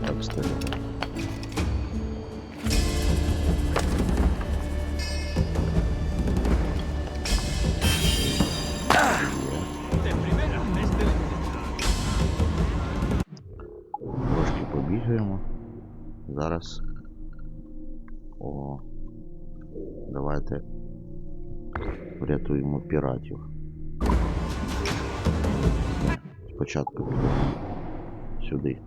Абстерго. Трошки побігаємо. Зараз. О. Давайте врятуємо піратів. Спочатку підемо сюди.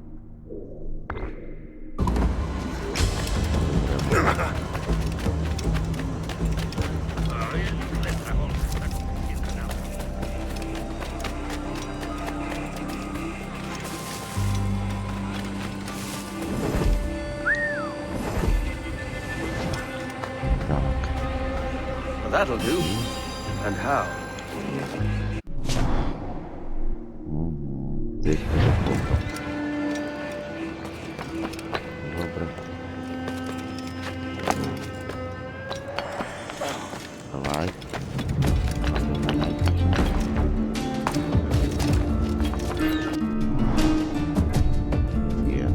That'll do. And how? Здесь плохо. Добре. Давай. Є.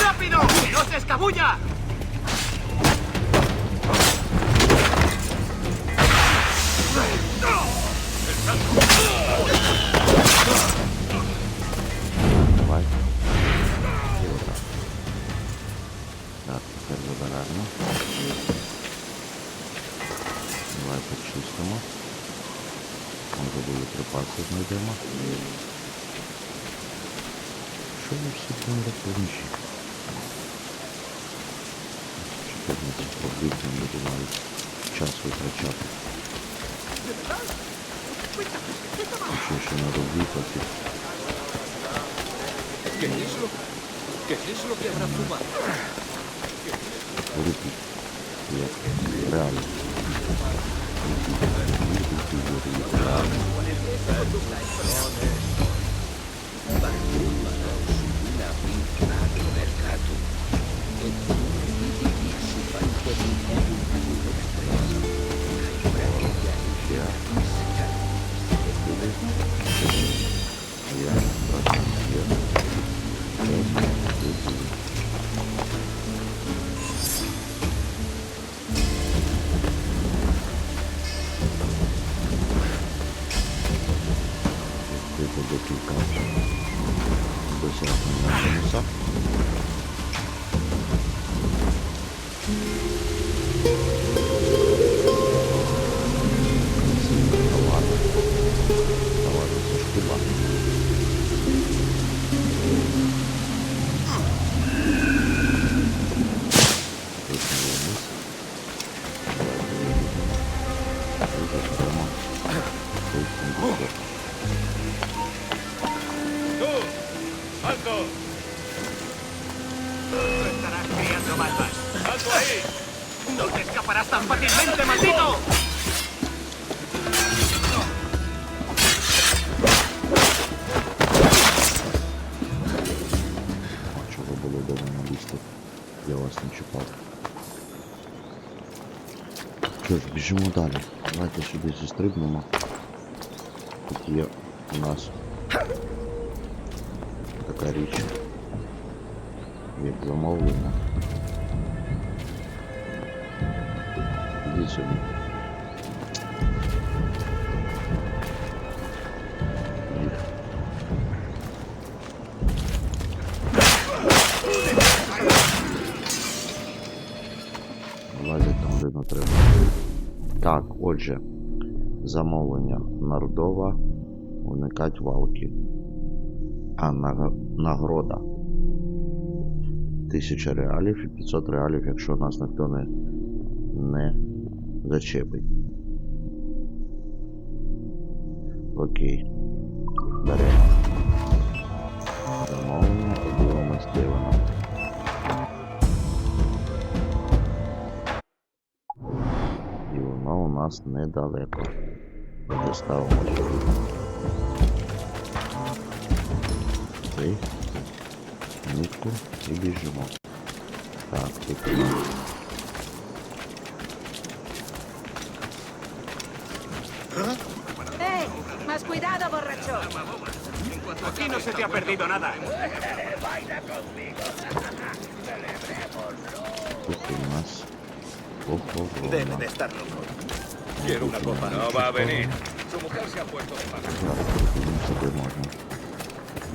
¡Rápido! ¡Que no se escabulla! Давай. Так, тепер забираємо. Давай почистимо. Може були припаси знайдемо. Що ви всі там допоміжі? 14 пробитів не буду навіть час витрачати. Ще не роблю поки. ¿Qué es lo que habrá fumado? Випить. Як реально. ¡Alto! No estarás criando malvas. ¡Alto ahí! ¡No te escaparás tan fácilmente, maldito! Чого було довольно лізти? Я вас не чіпав. Що ж, біжимо далі. Давайте сюди зістрибнемо. Тут є у нас така річ, як замовлення. Іди сюди. Лазять там, де не треба. Так, отже, замовлення Нордова, уникать валки. А нагорода 1000 реалів і 500 реалів, якщо нас ніхто не зачепить. Окей. Беремо. Замовлення, подивимось, де воно. І воно у нас недалеко. Доставимо сюди. Окей. Нитку і біжимо. Так, тільки нам. ¡Eh! ¡Más cuidado, borracho! Aquí no se te ha perdido nada. Тут у нас охорона. Debe de estar loco. Quiero una copa. No va a venir. Su mujer se ha puesto de pata. Зараз подивимося, де можна.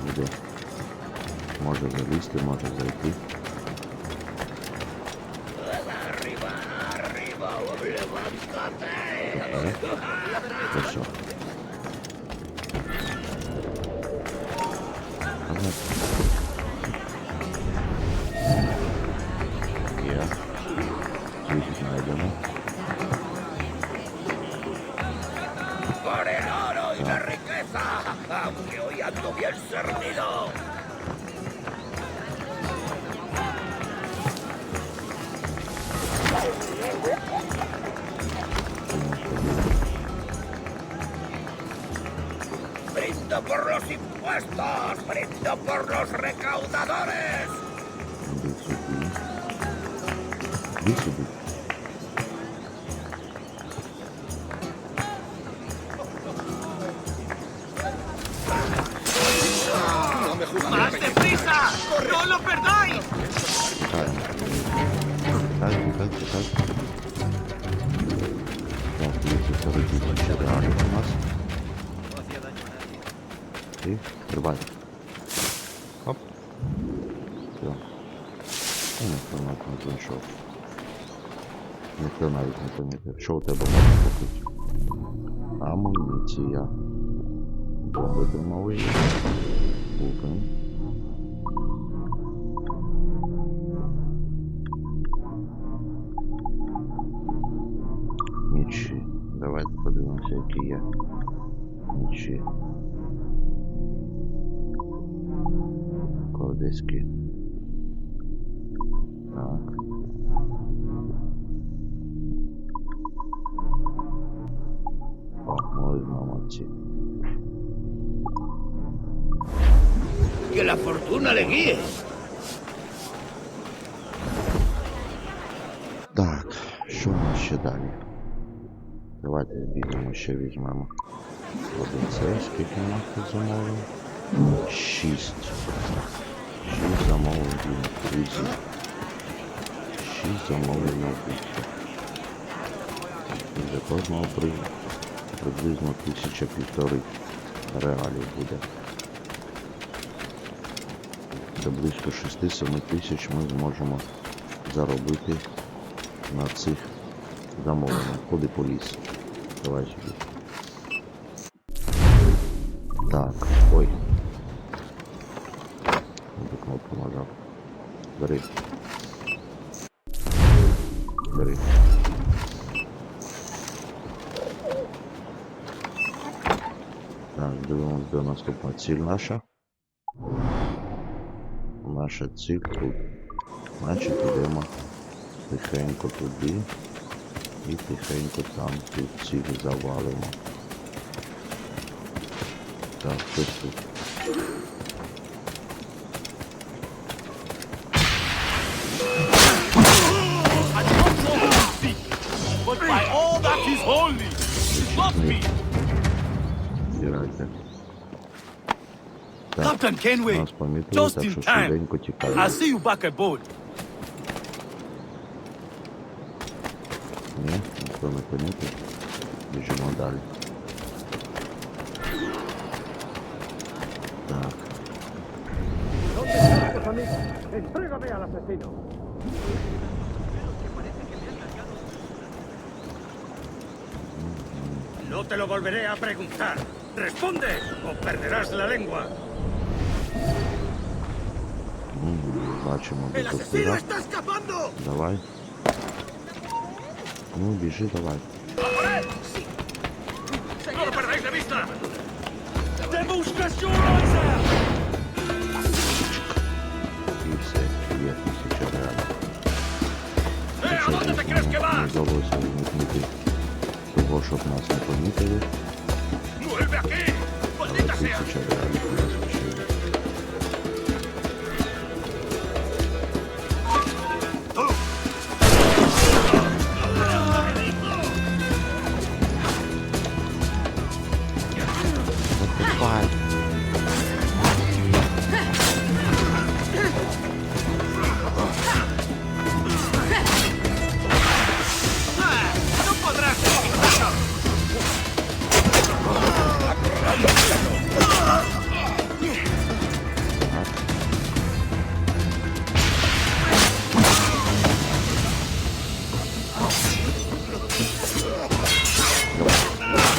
Буде. Може залізти, може зайти. Все. Є. Звідки знайдемо. Por el oro y la riqueza, aunque hoy ando bien servido. Brindo por los impuestos, brindo por los recaudadores. Іди сюди. ¡Más deprisa! ¡No lo perdáis! Тікай. Так, дивіться, це робіть ще реально у нас. І стрибай. Хоп. Все. І ніхто навіть не знайшов. Ніхто навіть не помітив. Що у тебе можна купити? Амуніція. Бомби димові. Купимо. Мічі. Давайте подивимося, які є мічі. Колодиські. Так. О, молодці. Que la fortuna le guíe. Так, що у нас ще далі? Давайте збігнемо, ще візьмемо. Один цей, скільки у нас тут замовлень? 6. 6 замовлень для візі. 6 замовлень на вбивство. І за кожного приблизно 1000-1500 реалів буде. Це близько 6-7 тисяч ми зможемо заробити на цих замовленнях. Куди поліз? Давай сюди. Так, ой. До кнопку нажав. Бери. Бери. Так, дивимось, де наступна ціль наша. Наша ціль тут. Значить, йдемо тихенько туди і тихенько там тут ціль завалимо. Так, хтось тут. But by all that is holy, stop me! Збирайте. Captain Kenway, нас помітили, just так in що time. швиденько тікаємо. I'll see you back aboard. Ні, ніхто не помітив. Біжимо далі. Так. ¿Dónde están tus amigos? Entrégame al asesino. No te lo volveré a preguntar. ¡Responde o perderás la lengua! Бачимо, де ¡El тут asesino пират. está escapando! Давай. Ну, біжи, давай. ¡A por él! ¡Sí! ¡No lo perdáis de vista! І все, є 1000 реалів. Не вдалося виникнути того, щоб нас не помітили. Але 1000 реалів у нас лишили. Закупай.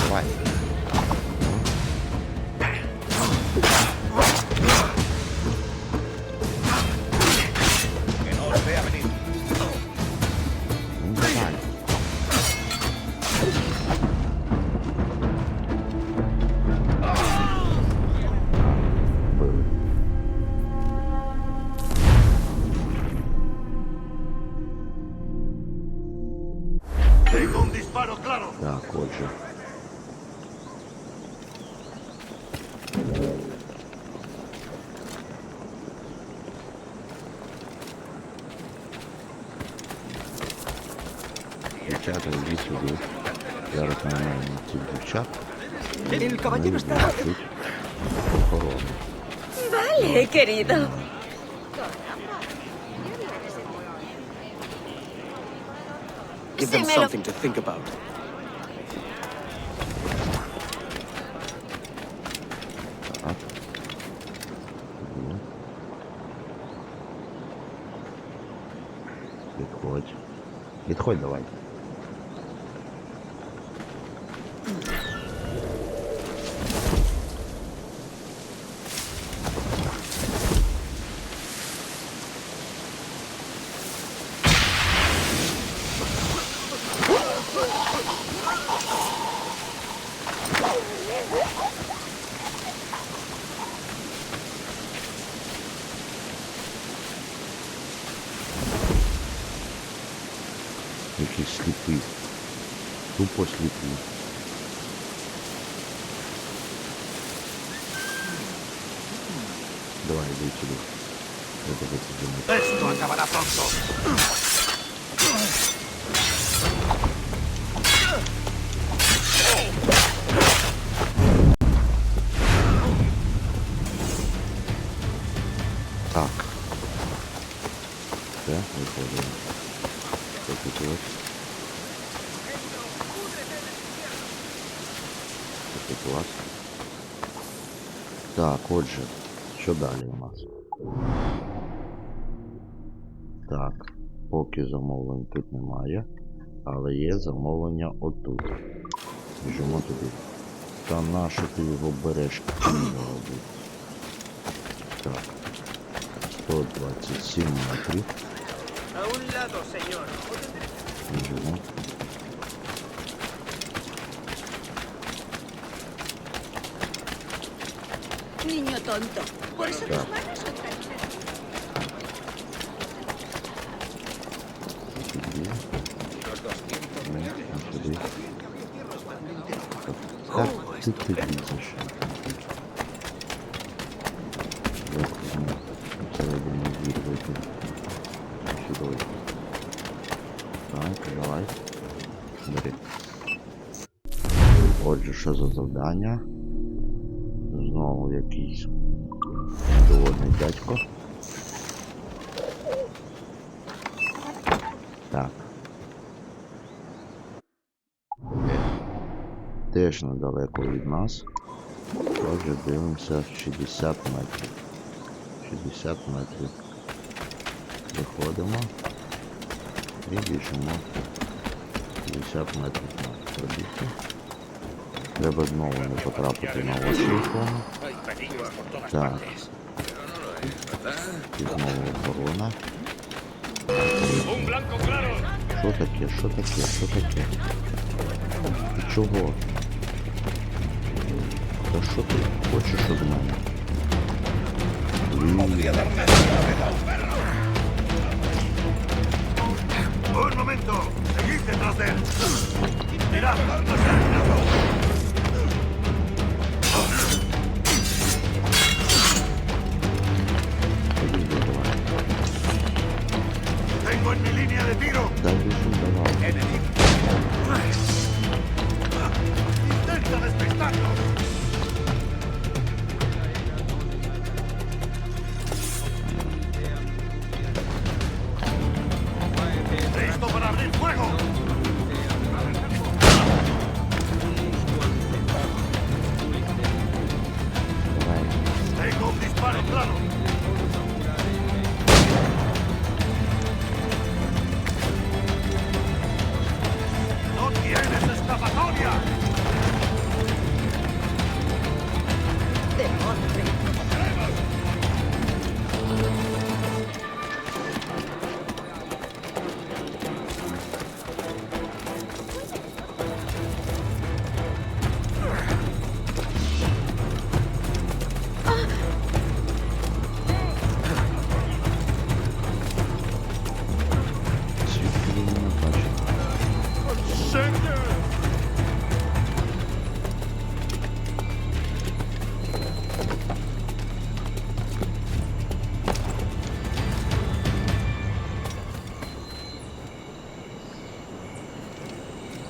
Давай. Ну, давай. Били. Tengo un disparo claro. Так, отже. Дівчата, йдіть сюди. Зараз ми маємо цих дівчат. El caballero está... Охорону. Vale, querido. Give them something to think about. Так. Підходь. Підходь давай. Якийсь сліпий. Тупо сліпий. Давай, иди сюда. Это вот Esto acabará pronto. Так. Все, виходимо. Що тут є? Що тут у вас? Так, отже, що далі у нас? Так, поки замовлень тут немає, але є замовлення отут. Біжимо туди. Та нащо ти його береш? Так. 127 метрів. A un lado, señor. Біжимо. Niño tonto. Por eso Ya. tus manos son tan Сюди. Сюди. Так, ти лізеш. Виходимо. Всередині двір вийти. Сюди. Так, давай. Бери. Отже, що за завдання? Знову якийсь доводний дядько. Так. Теж недалеко від нас. Отже, дивимося 60 метрів. 60 метрів. Виходимо і біжимо 50 метрів на пробігти. Треба знову не потрапити на ось ікону. Так. І знову оборона. Що таке? Що таке? Що таке? Ти чого? Та що ти хочеш від мене? Un momento. Seguid detrás de él. Mirad. Tengo en mi línea de tiro. Enemigo. Intenta despistarlo. ¡Listo para abrir fuego! Tengo un disparo claro. ¡No tienes escapatoria! Звідки ви мене бачите?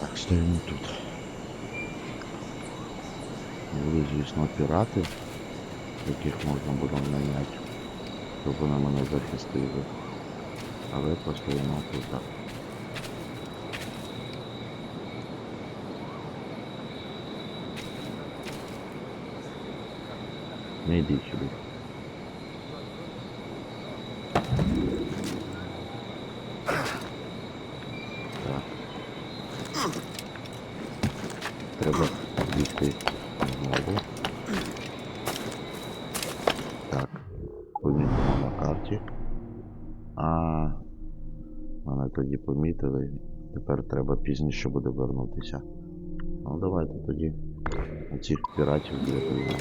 Так, стоїмо тут. Були, звісно, пірати, яких можна було наняти, щоб вони мене захистили. Але постоїмо тут. Не йди сюди. Так. Треба бігти знову. Так. Помітимо на карті. Мене тоді помітили. Тепер треба пізніше буде вернутися. Ну давайте тоді цих піратів врятуємо.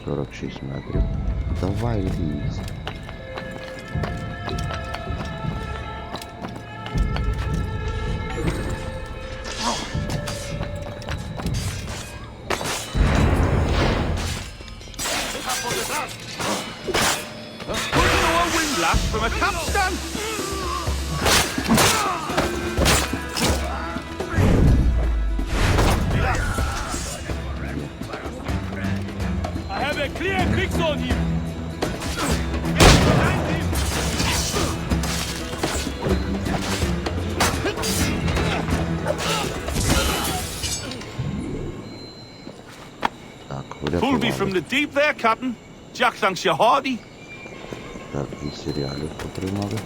46 метрів. Давай лізь. From a capstan! I have a clear fix on you! Get behind him! Так, Pull me from the deep there, Captain. Jack thanks you hearty. Так, і серіалів отримали.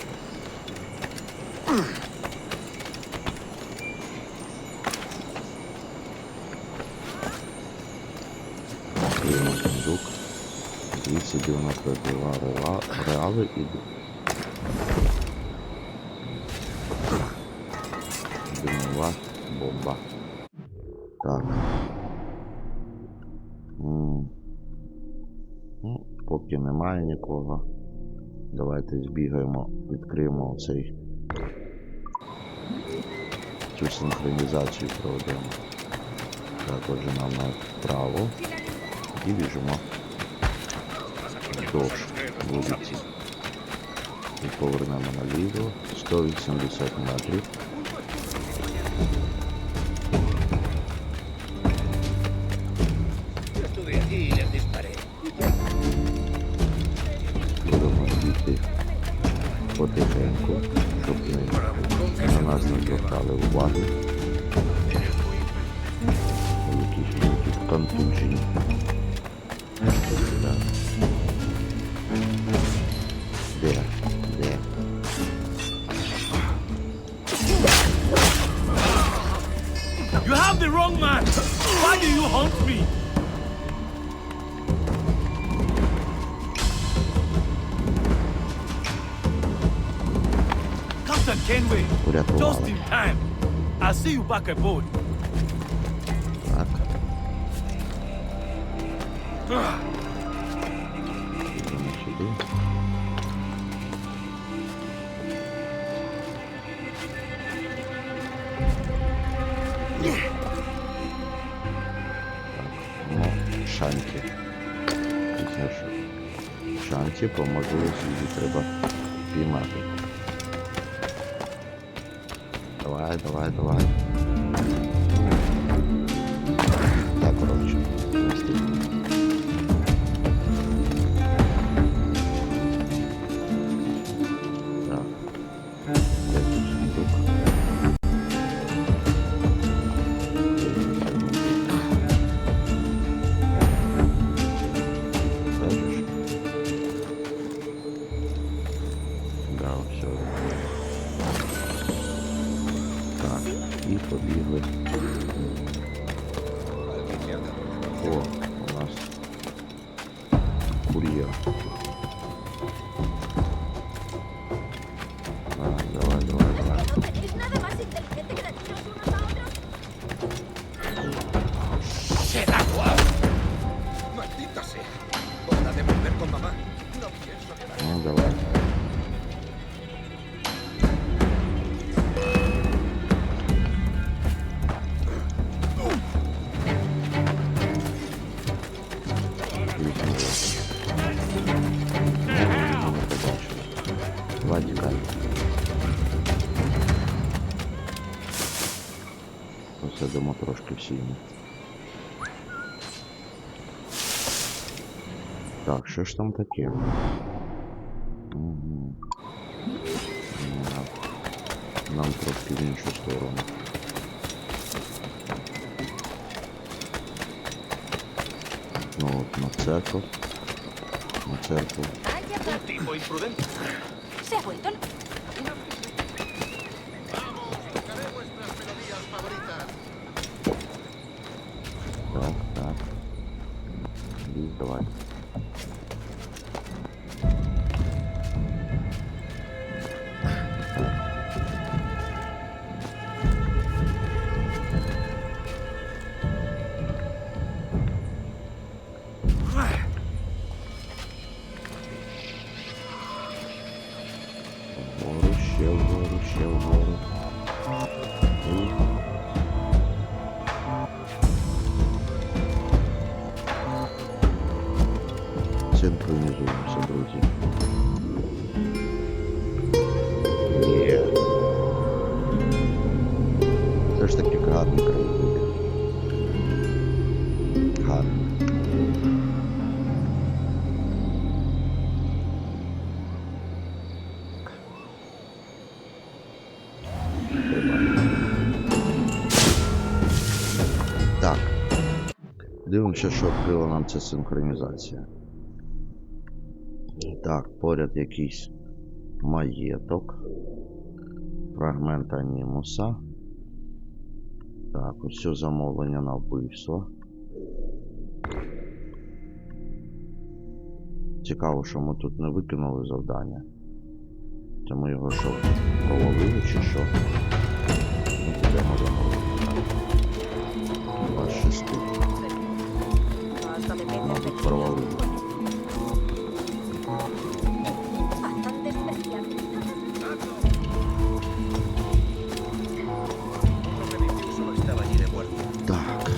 Отримали сундук. 292 реали і димова бомба. Так. Ну, поки немає нікого. Давайте збігаємо, відкриємо цю синхронізацію проведемо. Так, отже нам направо і біжимо вздовж вулиці. І повернемо наліво 180 метрів. Будемо бігти потихеньку, щоб на нас не звертали уваги. Якісь будуть контужені. Де? You have the wrong man! Why do you haunt me? Captain Kenway, just in time. I'll see you back aboard. Так. Йдемо сюди. Ну, шанті. Шанті, по можливості її треба піймати. Давай, давай, давай. Так, коротше. Так. Де тут сундук? Бачиш? Да, все. Так, і побігли. О, у нас кур'єр. Давай, давай, давай. ¡Se da igual! ¡Maldita sea! ¿Hora de volver con mamá? No pienso quedar. Ну, давай. Давай, тікай. Посидимо трошки в сіні. Так, що ж там таке? Угу. Нам трошки в іншу сторону. Ну от, на церкву. На церкву. Un tipo imprudente. ¿Se ha vuelto? Так, так. І давай. Вгору, ще вгору, ще вгору. Синхронізуємося, друзі. Є. Все ж таки гарний краєвид. Гарний. Так. Дивимося, що відкрила нам ця синхронізація. Так, поряд якийсь маєток. Фрагмент анімуса. Так, ось замовлення на вбивство. Цікаво, що ми тут не викинули завдання. Це ми його що, провалили чи що? Ми підемо замовлення. 26. Мабуть, провалили. Так.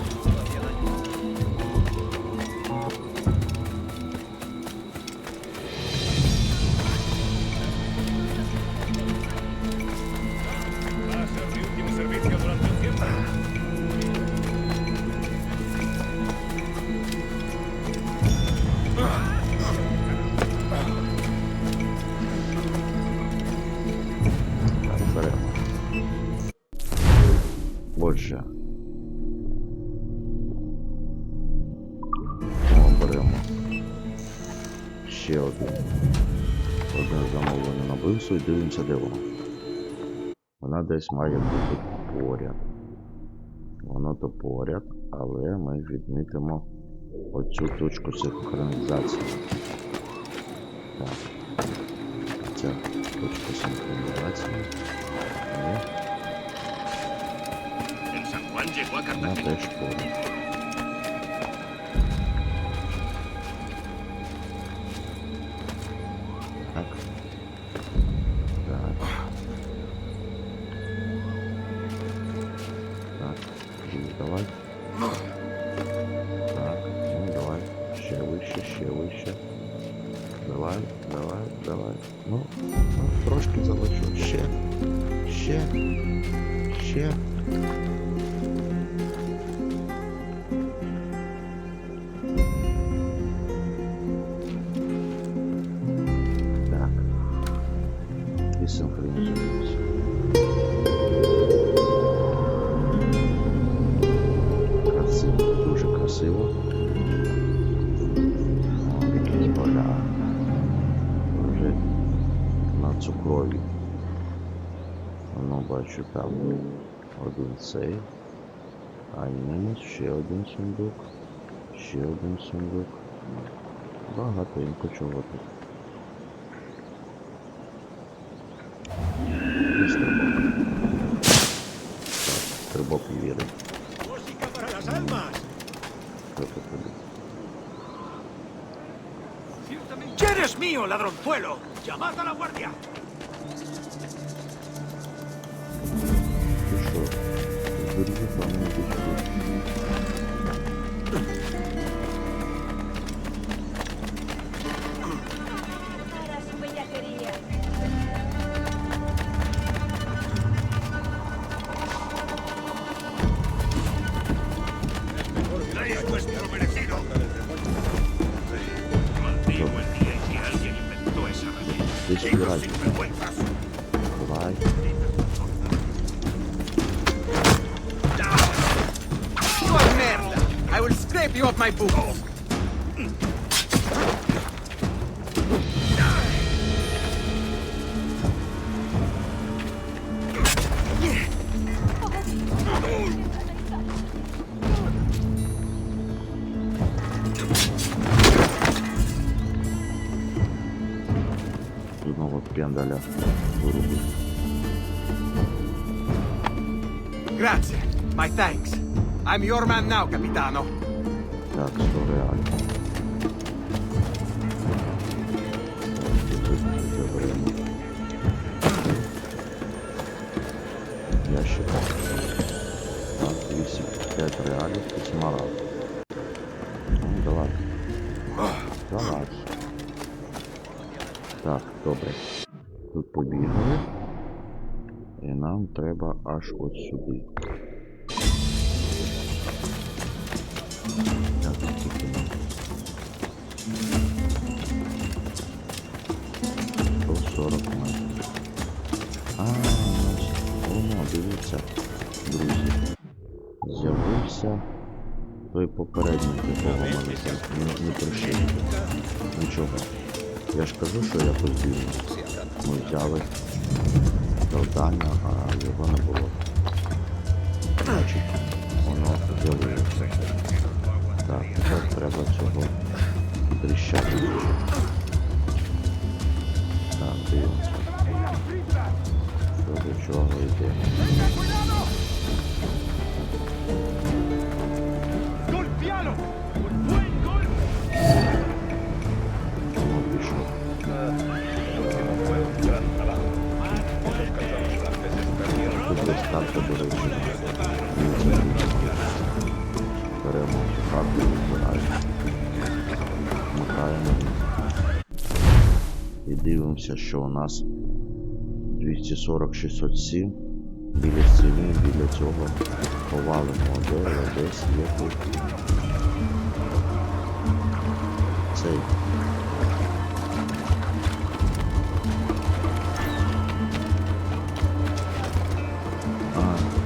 Беремо. Отже. Беремо ще одне замовлення на вбивство і дивимося, де воно. Вона десь має бути поряд. Воно то поряд, але ми відмітимо оцю точку синхронізації. Так. Ця точка синхронізації. Juan llegó a Я Cartagena. теж поруч. Так. Так. Так. Плюс давай. Так. Ну давай. Ще вище, ще вище. Давай, давай, давай. Ну, трошки залишу. Ще. Ще. Ще. Так. І синхронізуємося. Красиво, дуже красиво. О, якісь поля. Вже на цукрові. Воно бачу там один цей. А мінус ще один сундук. Ще один сундук. Багатенько чого тут. І стрибок. Так, стрибок віри. Що тут тобі? ¿Quién es mío, ladronzuelo? ¡Llamad a la guardia! Ти що? Здурів, а не пішли. Esto es lo merecido. Maldigo el día en que alguien inventó esa raya. Ти співай. Sinvergüenzas. Давай. Oh, merda! I will scrape you off my boots! Знову пендаля вирубив. Grazie. My thanks. I'm your man now, capitano. Так, 100 реально. Заберемо. Ящик. Так, 8, 5 реалів і смарагд. Ну, давай. Давай. Так, добре. Тут побігли. І нам треба аж от сюди. Так, тільки нам. 140 метрів. А, воно, дивіться, друзі. З'явився той попередник, якого мене не пришив. Нічого. Я ж кажу, що якось дивно. Ми взяли завдання, а його не було. Значить, воно з'явилося. Так, тепер треба цього тріщати. Так, дивимося. Що до чого йде. Воно пішов. Тут десь карта, до речі. Беремо цю карту, вибираємо. Вмикаємо. І дивимося, що у нас 240-607. Біля стіни, біля цього поваленого дерева десь є тут. Цей.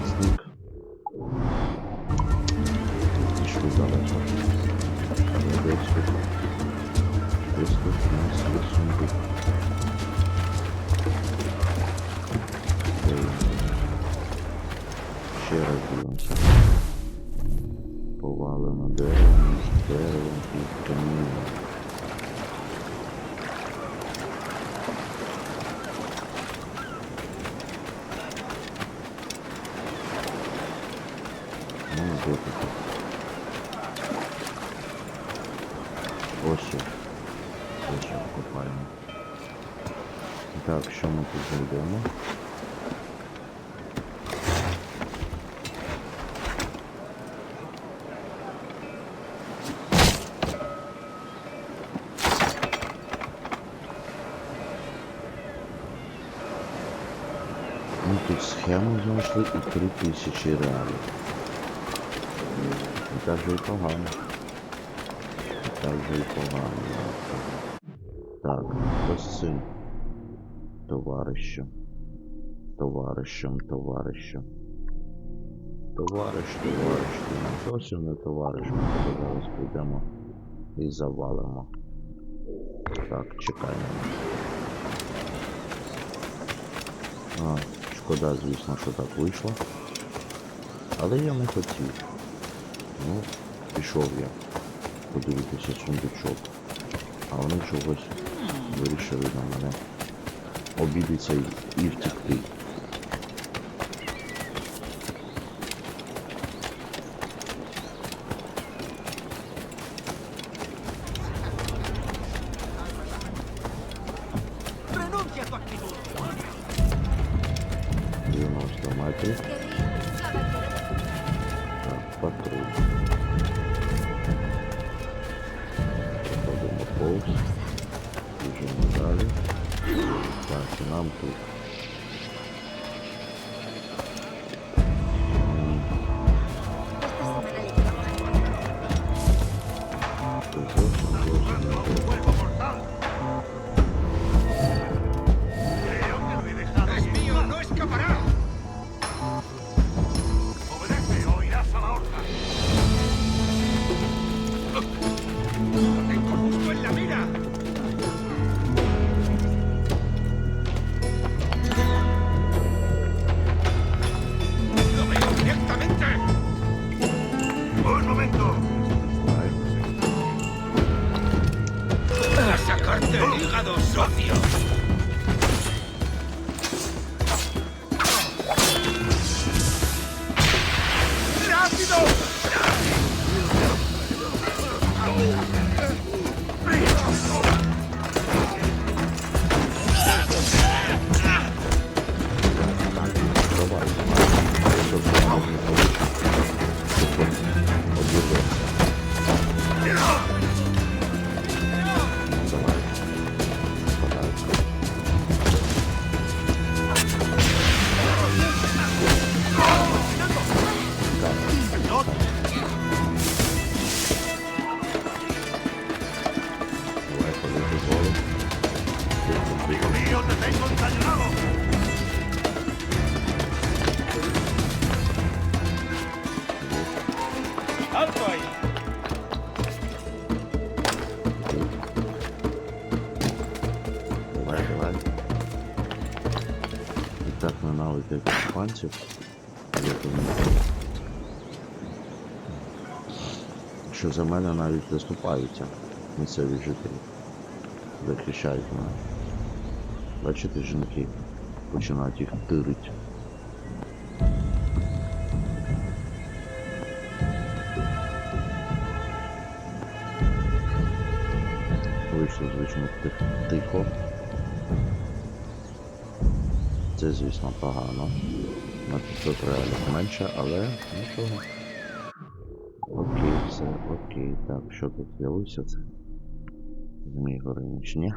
Зник. Пішли далеко. Десь тут. Десь тут у нас є сундук. Ще раз дивимося. Повалено деревом, з деревом і камінням. Ну, де тут? Ось. Ось копаємо. Так, що ми тут знайдемо? Ми тут схему знайшли і 3000 реалів. І так же і погано. І так же і погано. Так, ось цим товаришем. Товариш. Зовсім не товариш. Ми тебе зараз підемо і завалимо. Так, чекаємо. Шкода, звісно, що так вийшло. Але я не хотів. Ну, пішов я подивитися сундучок. А вони чогось вирішили на мене обідеться і втекти. Renuncia a tu actitud. 90 метрів. Так, патруль. Проходимо повз. Біжимо далі. Так, і нам тут. ¡Es mío! ¡No escapará! ¡Obedece o irás a la horca! ¡Lo tengo justo en la mira! ¡Lo veo directamente! ¡Un momento! ¡A sacarte el hígado, socio! ¡Rápido! ¡Amigo mío, te tengo encañonado! ¡Alto ahí! Давай. І так ненавидять окупантів. Я думаю, що за мене навіть заступаються місцеві жителі. Захищають мене. Бачите, жінки починають їх тирити. Вийшло, звісно, тихо. Це, звісно, погано. На 500 реалів менше, але нічого. Окей, все, окей. Так, що тут з'явився це? Змій Горинич, ні?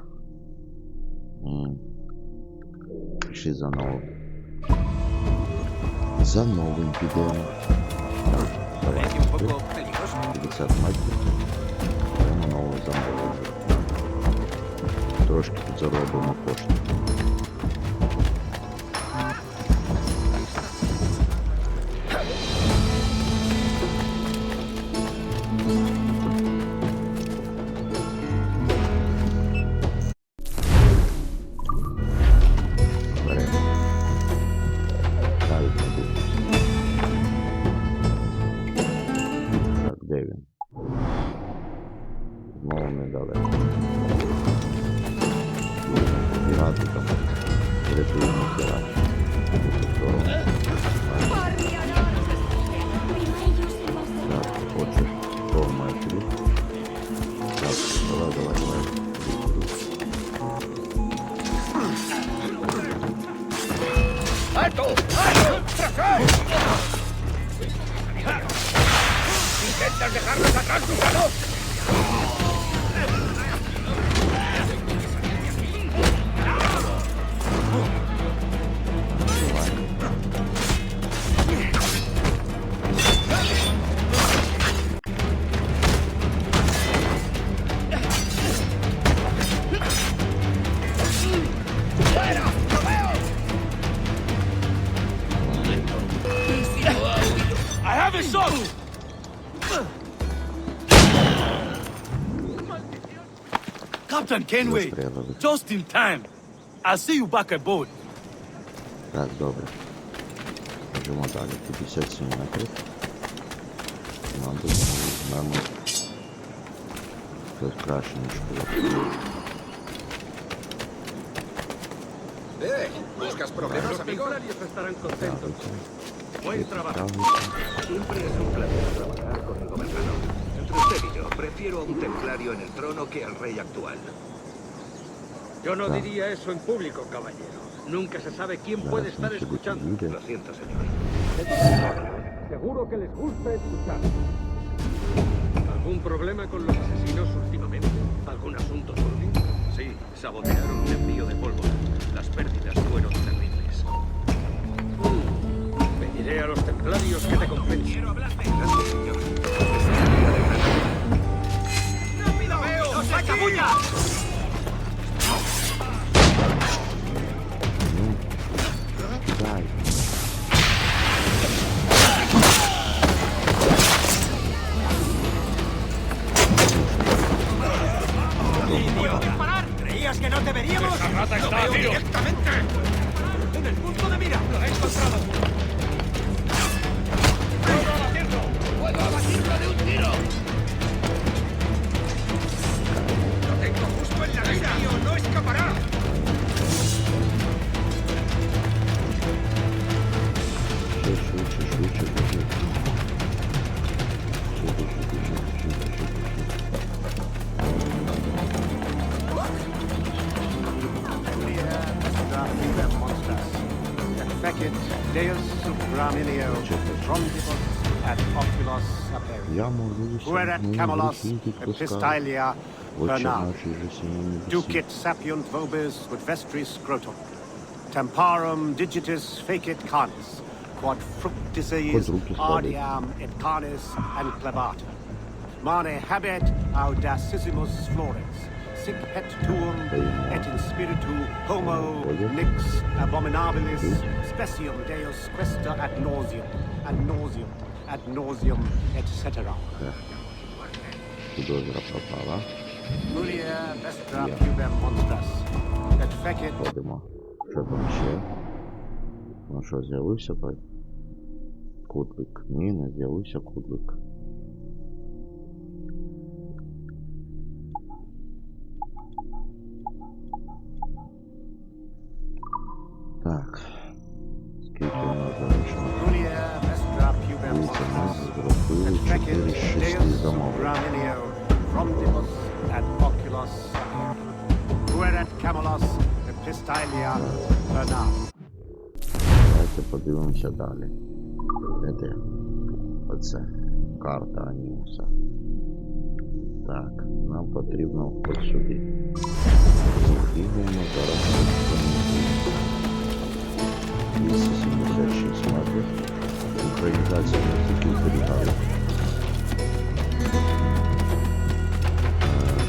Пішли за новим. За новим підемо. Так, давай. 50 метрів. Беремо нову замову. Трошки тут заробимо кошти. Знову недалеко. Пірати там I have his sword! Captain Kenway, just in time. I'll see you back aboard. Так, добре. Біжимо далі. 57 метрів. Нам тут візьмемо щось краще, ніж було. ¿Buscas problemas, amigo? Estarán contentos. Buen trabajo. Siempre es un placer trabajar con el gobernador. Entre usted y yo, prefiero a un templario en el trono que al rey actual. Yo no diría eso en público, caballero. Nunca se sabe quién puede estar escuchando. Lo siento, señor. Seguro que les gusta escuchar. ¿Algún problema con los asesinos últimamente? ¿Algún asunto turbio? Sí, sabotearon un envío de pólvora. Las pérdidas fueron terribles. Pediré a los templarios que te compensen. Quiero hablarte. Gracias, señor. ¡Rápido! ¡No se escabulla! Дай. ¡Parar! ¿Creías que no te veríamos? ¡Esa rata está, tío! ¡Directamente! ¡En el punto de mira! ¡Lo he encontrado! ¡Puedo abatirlo! ¡Puedo abatirlo de un tiro! ¡Lo tengo justo en la mira! ¡Tío, no escapará! Швидше, біжи. Fecit Deus Subramilio, Frontibus et Oculos Aperi. Я можу Fuerat Camelos Epistylia Bernard. Ducit sapiunt vobis ut vestris scrotum. Temparum digitis fecit canis. Quod fructices ardiam et canis and clevata. Mane habet audacissimus flores. Sic et tuum et in spiritu homo nix abominabilis specium Deus questa ad nauseum, etc. Підозра пропала. Mulia vestra pubem monstras. Et fecit... Ходимо. Що там ще? Ну що, з'явився той? Кудлик. Ні, не з'явився кудлик. Так. Скільки у нас залишилось? Дивіться, ми зробили 4 з 6 замовлень. Давайте подивимося далі. Де? Оце. Карта Аніуса. Так, нам потрібно от сюди. Бігаємо зараз. 276 метрів. Синхронізація не тільки зберігає.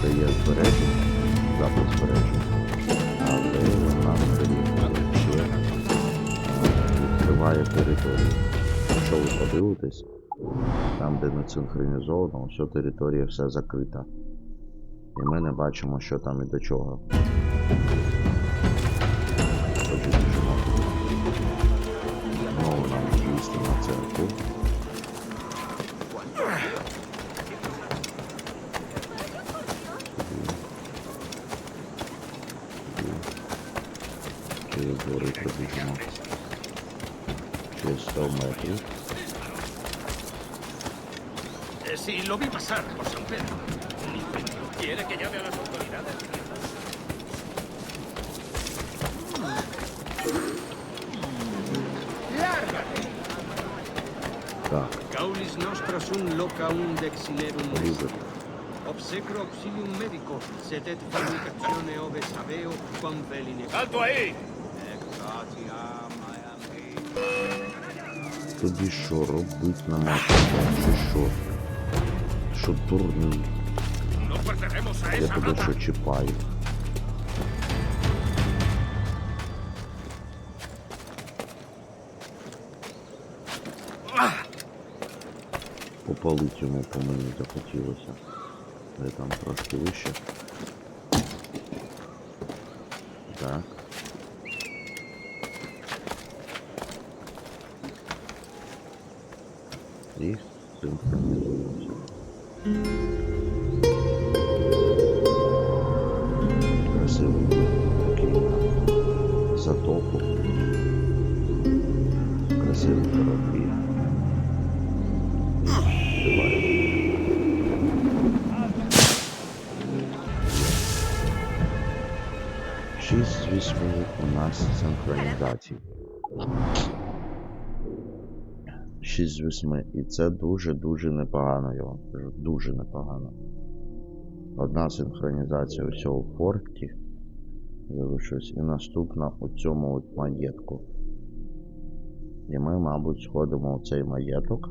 Дає збереження, запис збереження. Але вона ще відкриває територію. Якщо ви подивитесь, там де не синхронізовано, вся територія все закрита. І ми не бачимо, що там і до чого. Знову нам злізти на церкву. Через гори пробіжимо. Через 100 метрів. Sí, lo vi pasar por San Pedro. ¿Quiere que llame a las autoridades? Так. Gaulis nostra sum loca un dexinerum est. Різер. Obsecro auxilium medico, sed et fornicatione ove saveo, quam veline. Alto ahí! Тобі що, робить нема чого, чи що? Що дурний? Я тебе що чіпаю? Попалить йому по мені захотілося. Де там трошки вище. Так. І синхронізуємося. Красивий такий затоку. Красиві кораблі. Шість з 8 у нас синхронізацій. 6 з 8. І це дуже-дуже непогано, я вам кажу. Дуже непогано. Одна синхронізація усього в форті залишилась, і наступна у цьому от маєтку. І ми, мабуть, сходимо у цей маєток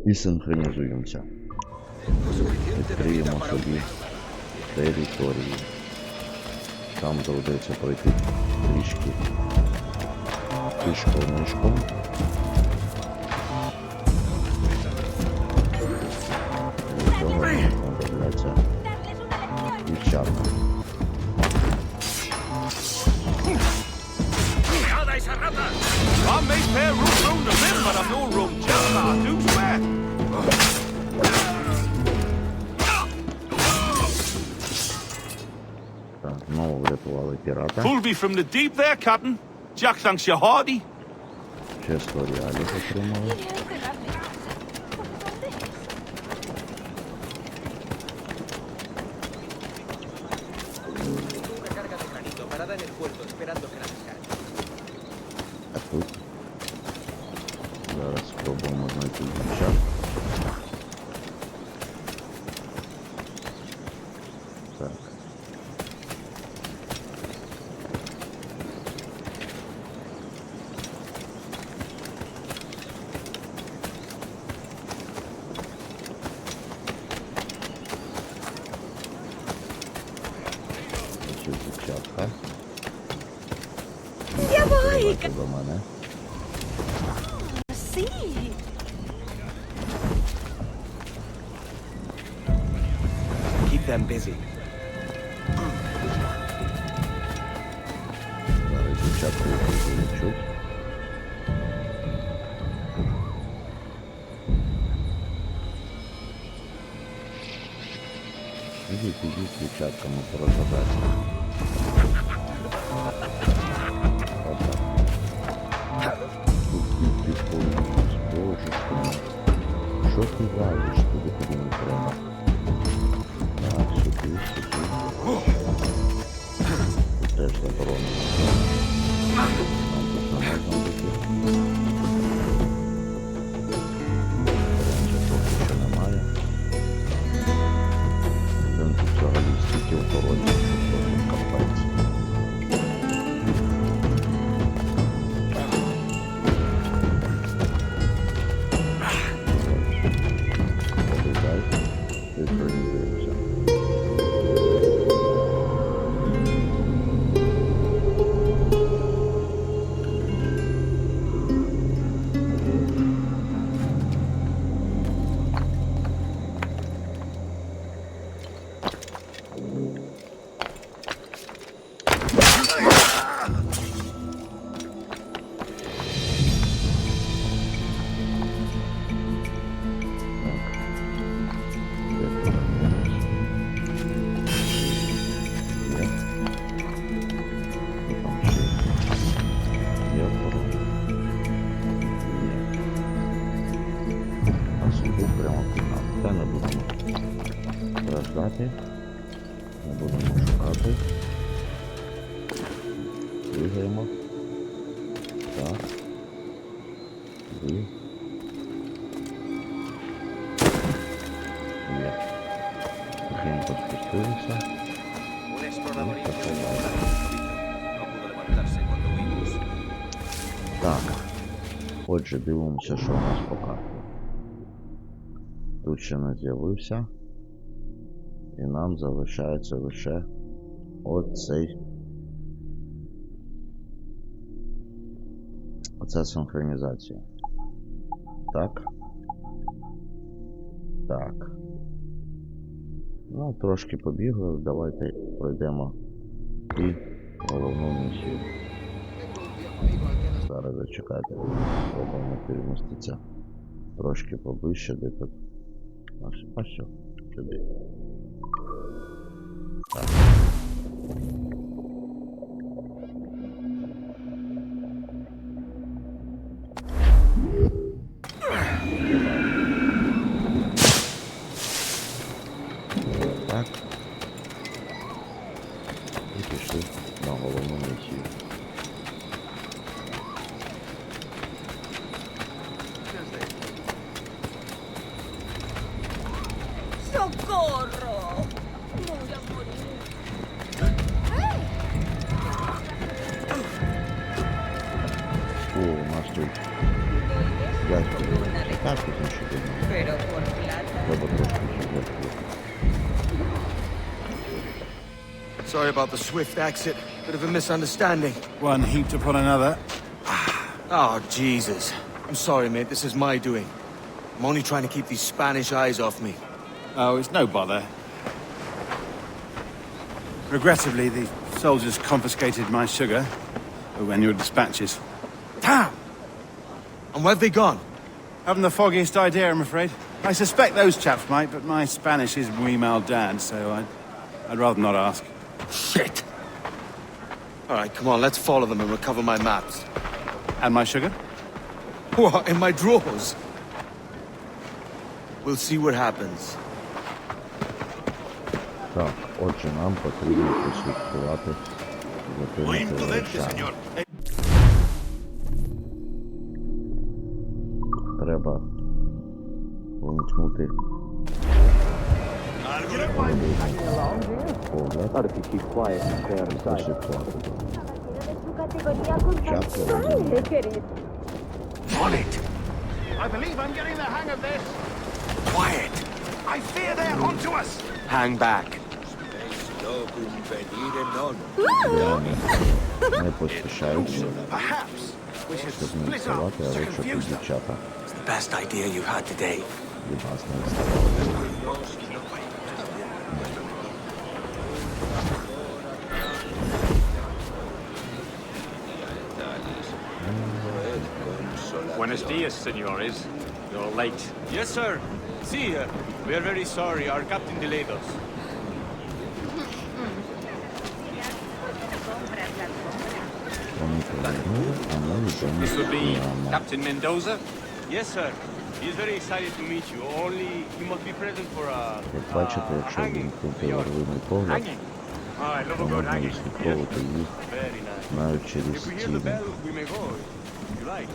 і синхронізуємося. Відкриємо собі території. Там доведеться пройти трішки тишком-нишком. Для цього знадобляться дівчата. I may fair room round the rim, but I'm no room just I do swear. Так, знову врятували пірата. Pull me from the deep there, Captain. Jack thanks you hearty. Чесно, реалів отримали. А тут зараз спробуємо знайти дівчат. Так. Ось дівчатка. Давайте до мене. Keep them busy. Зараз дівчатка їх чуть. Ідіть, дівчатка, ми порозгадаємо. Що ти важиш туди, куди не треба? Так, сюди. Тут теж заборонено. Там тут не можна бути. Раніше трохи ще немає. Він тут взагалі стільки охоронців, що просто капець. Страждати. Не будемо шукати. Бігаємо. Так. сюди. Є. Тихенько спустилися. Un explorador indio no pudo levantarse cuando huimos. Так. Отже, дивимося, що у нас по карті. Тут ще не з'явився. І нам залишається лише оцей. Оце синхронізація. Так. Так. Ну, трошки побігли. Давайте пройдемо і головну місію. Зараз зачекайте. Спробуємо переміститися трошки поближче, де тут. А що? Сюди. Так. Так. І пішли на головну місію. ¡Socorro! Voy a morir. О, у нас тут дядько. Так, тут інші думаю. Pero por plata. Треба трошки сюди. Sorry about the swift exit. Bit of a misunderstanding. One heaped upon another. Oh, Jesus. I'm sorry, mate. This is my doing. I'm only trying to keep these Spanish eyes off me. Oh, it's no bother. Regrettably, the soldiers confiscated my sugar when your dispatches. Damn! And where have they gone? Haven't the foggiest idea, I'm afraid. I suspect those chaps might, but my Spanish is muy mal dad, so I'd rather not ask. Shit! All right, come on, let's follow them and recover my maps. And my sugar? What, in my drawers? We'll see what happens. Так, отже, нам потрібно прослідкувати за тими речами. Треба вимкнути погляд і прослідкувати. On it! I believe I'm getting the hang of this. Quiet! I fear they're onto us! Hang back. Не поспішаючи, Perhaps we should щоб не split up відставати, а to лучше confuse them. дівчата It's the best idea you've had today. від нас не відставали. Buenos dias, senores. You're late. Yes, sir. See, we are very sorry. Our captain delayed us. Вони повернули, а ми This would be йдемо. Captain Mendoza? Yes, sir. He is very excited to meet you. Only he must be present for a Як бачите, якщо вимкнути орлиний погляд, Oh, I love то a good можна hanging. відслідковувати їх very nice. навіть через If we hear the стіни. bell, we may go. If you like.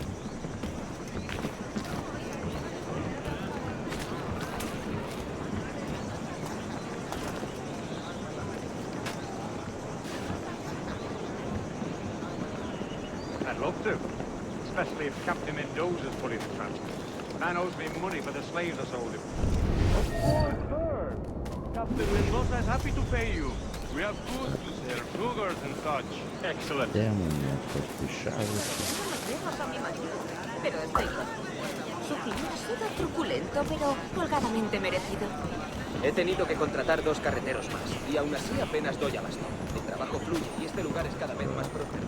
I'd love to. Especially if Captain Mendoza's pulling the transport. Man owes me money for the slaves I sold him. Of course, sir. Captain Mendoza is happy to pay you. We have goods to sell, sugars and such. Excellent. Йдемо, не поспішаючи. Dejas a mi marido, pero estoy con... Su fin ha sido truculento, pero holgadamente merecido. He tenido que contratar 2 carreteros más, y aún así apenas doy abasto. El trabajo fluye y este lugar es cada vez más próspero.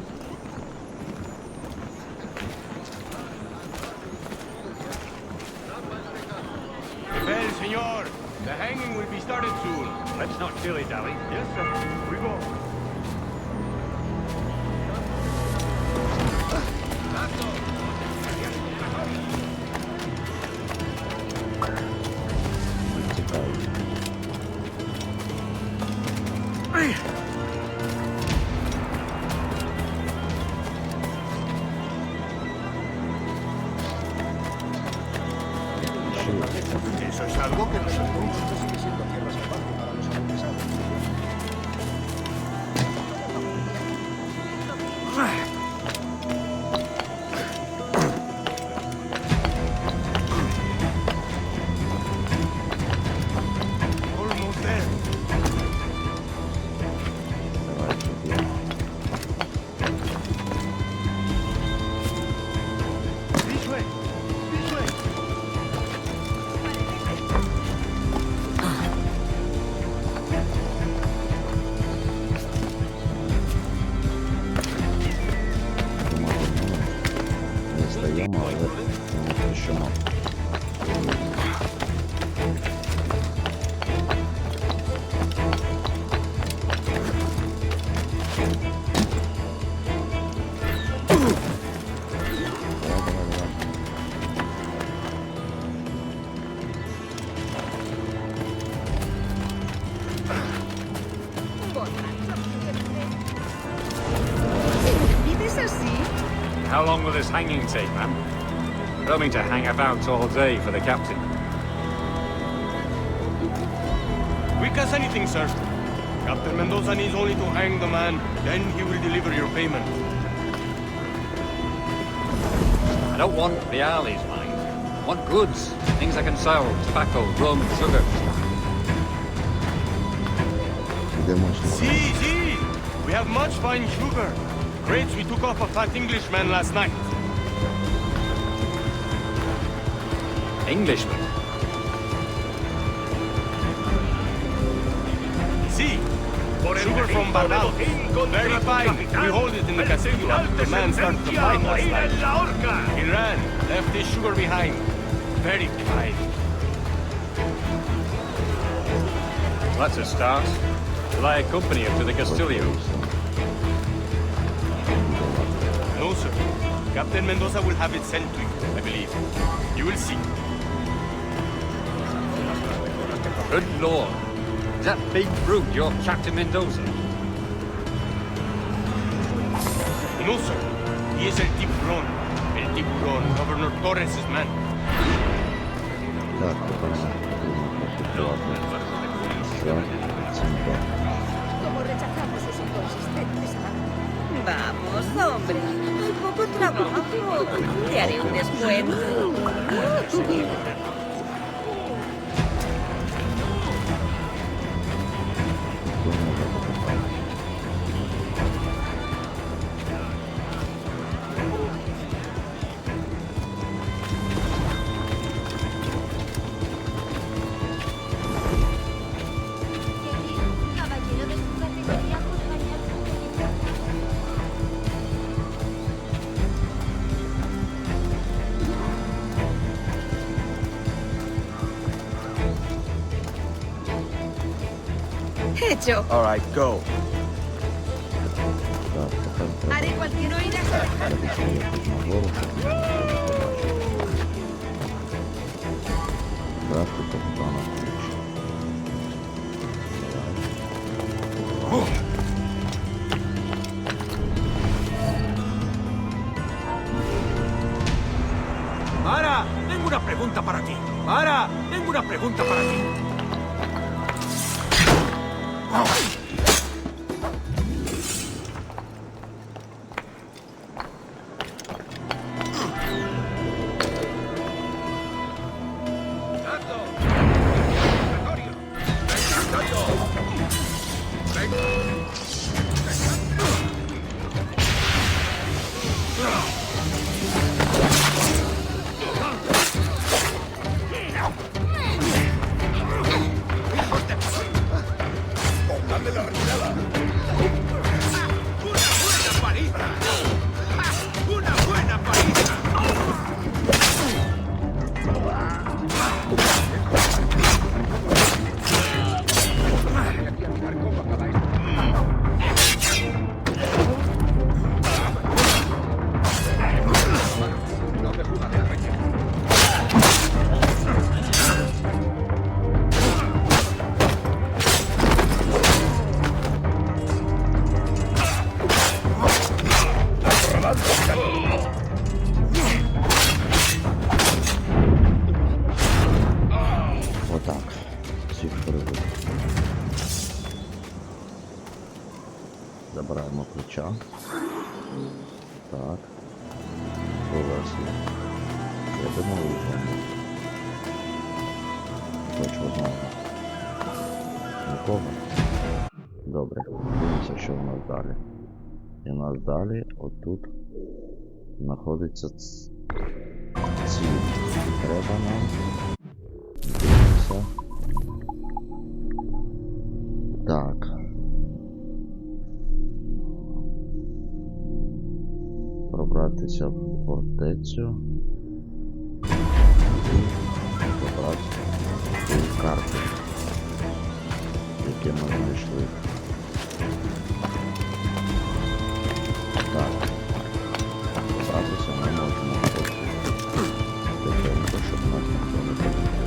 Well, senor, the hanging will be started soon. Let's not dilly-dally. Yes, sir. We go. Salvo que los monstruos sigue siendo tierra salvaje para los aventureros. Almost there. This way. This way. Не стаємо, але не пишемо. ¿Vives así? How long will this hanging take, ma'am? I don't mean to hang about all day for the captain. Quick as anything, sir. Captain Mendoza needs only to hang the man, then he will deliver your payment. I don't want the alleys, mind. I want goods. Things I can sell. Tobacco, rum, and sugar. See, see! We have much fine sugar. Crates we took off a fat Englishman last night. Englishman? See? Sugar from Barbados. Very fine. We hold it in the casino. The man started to fight last night. He ran. Left his sugar behind. Very fine. That's a start. Will I accompany him to the Castillo? No, sir. Captain Mendoza will have it sent to you, I believe. You will see. Good lord. Is that big brute your Captain Mendoza? No, sir. He is El Tiburon. El Tiburon, Governor Torres' man. Так, Como rechazamos sus inconsistentes. Vamos, hombre. Hay poco trabajo. Te haré un descuento. Caballero de su categoría por bañar Hecho. All right, go. Haré cualquier oída. ¡Para! Tengo una pregunta para ti. ¡Para! Tengo una pregunta para ti. вас є? Я думаю, випадку. Точно знаю. Нікого? Добре, дивимося, що в нас далі. І у нас далі, отут, знаходиться ціль. І треба нам дивитися. Так. Пробратися в фортецю. І забрати свої карти, які ми знайшли. Так. Пробратися ми можемо тут. Тихенько, щоб нас ніхто не побачив.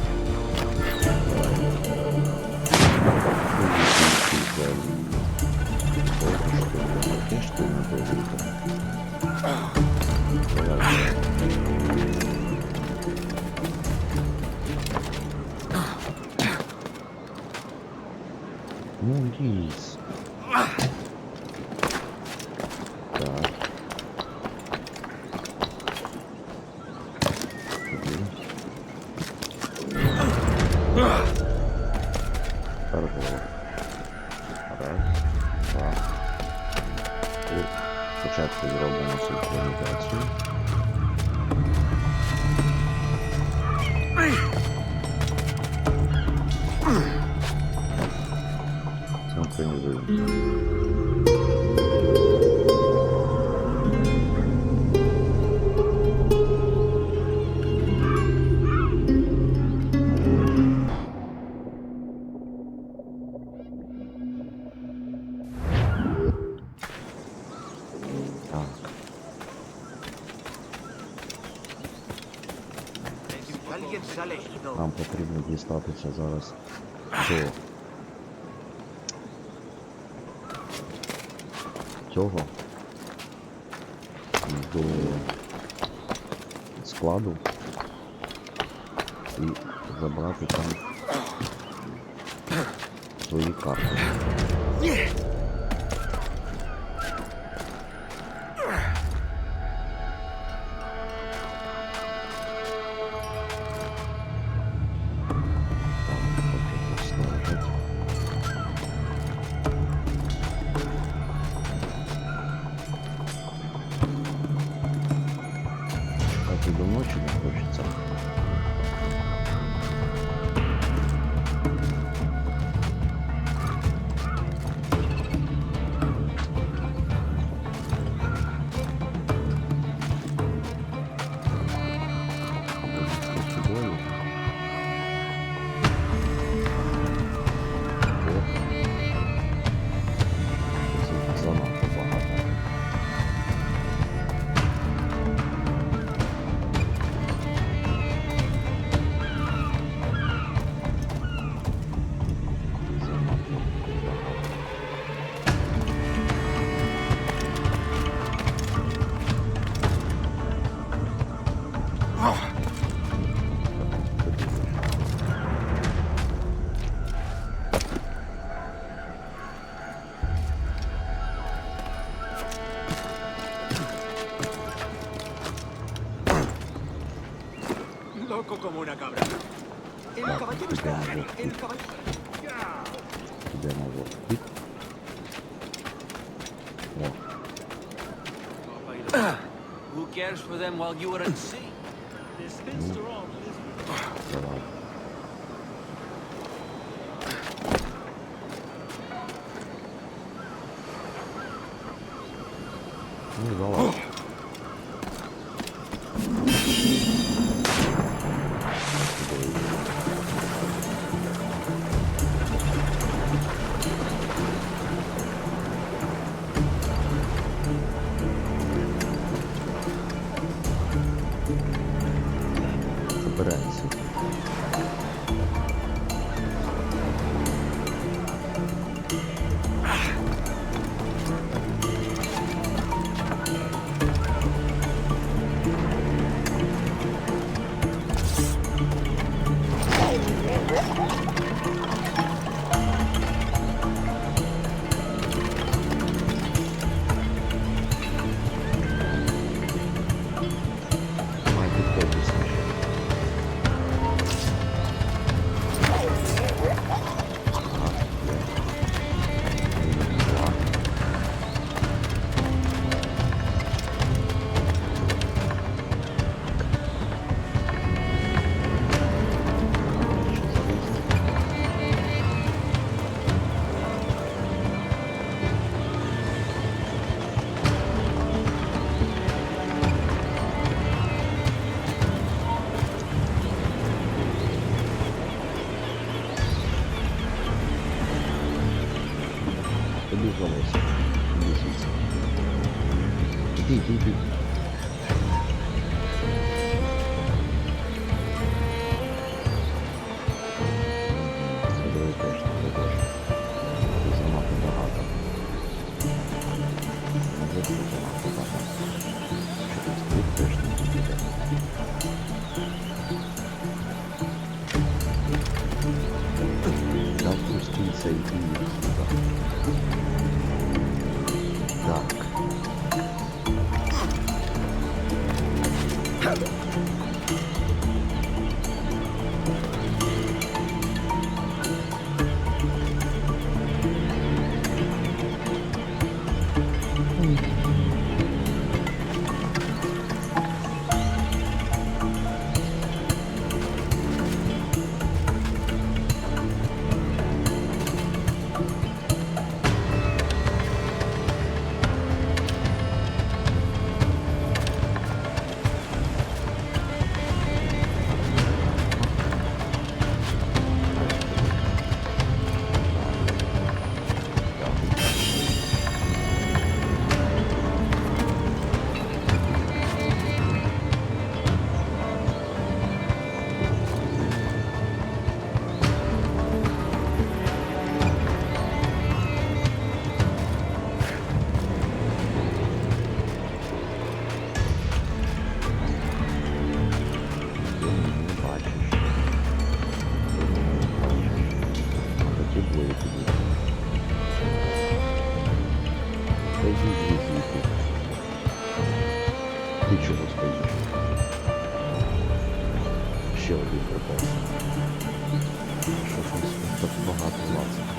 Ну, ліс. Так. Торгово. Раз, два. І спочатку зробимо синхронізацію. Синхронізуємо. Нам потрібно дістатися зараз до цього, до складу і забрати там свої карти. До ночі не хочеться. Занадто багато. Loco como una cabra. El caballero está... El caballero... Йдемо в обхід. Who cares for them while you were at sea? Давай. Ну, залазь. Забирайся. завелся. Іди звідси. Іди. Це другий теж. Ти занадто багато. Може, ти занадто багато. Що ти теж не буде. Да впуститься и ты сюда. Так. Ти чого стоїш? Ще один припас. Що щось так багато лазить.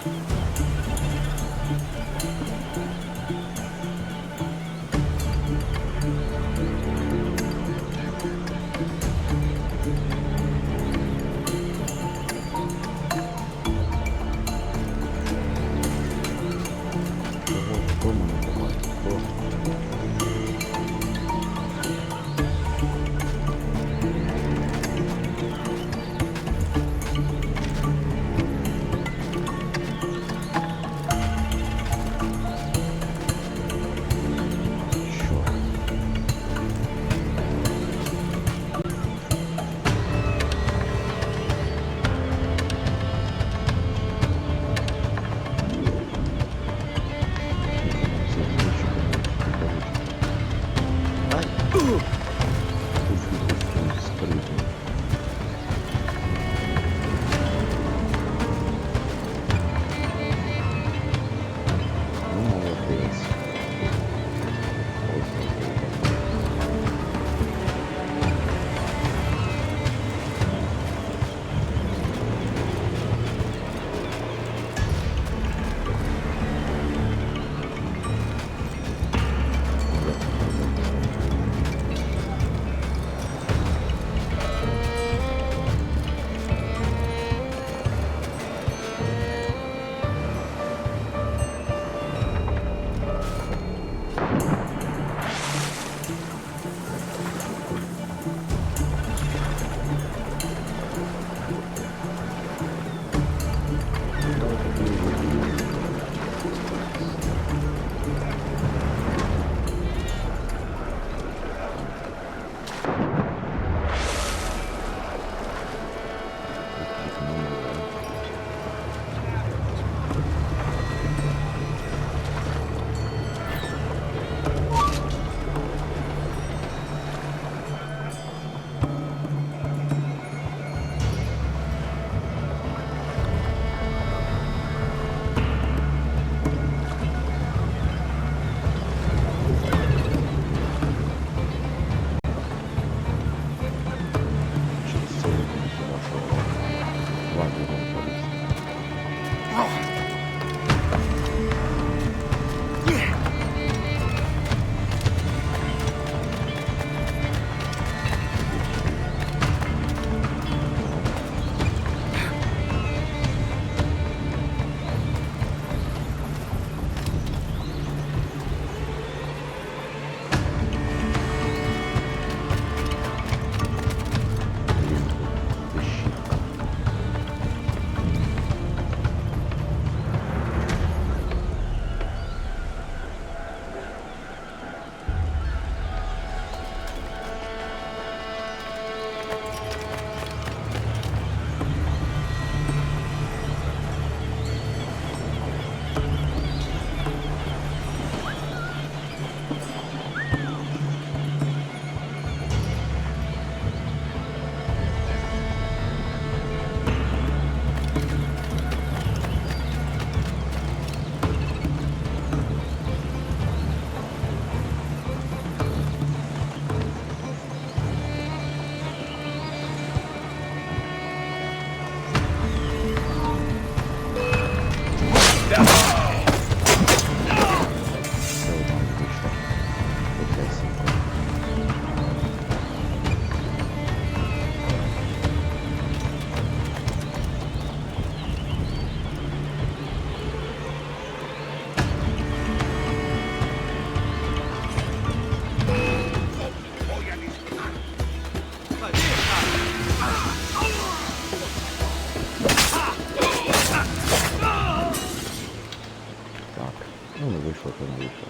Ну, не вийшло, то не вийшло.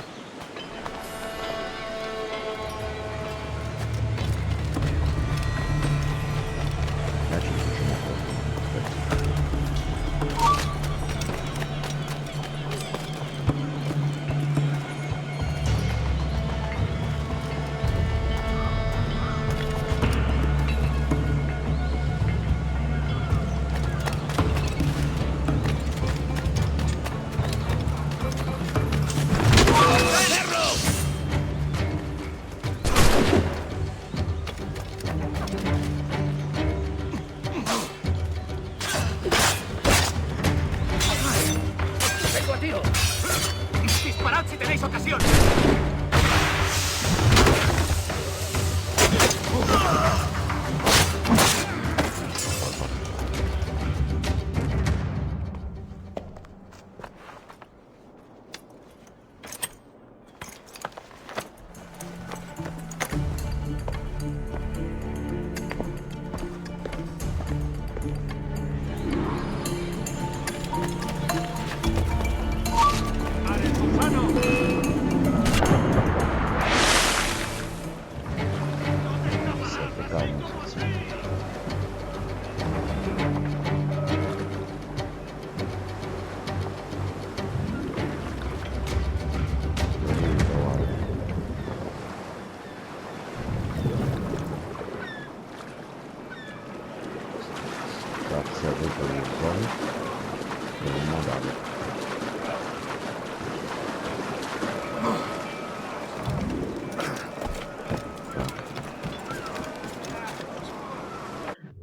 Значить, почему ¡Tengo a tiro! ¡Disparad si tenéis ocasión! Так, все виповів зону. Йдемо далі.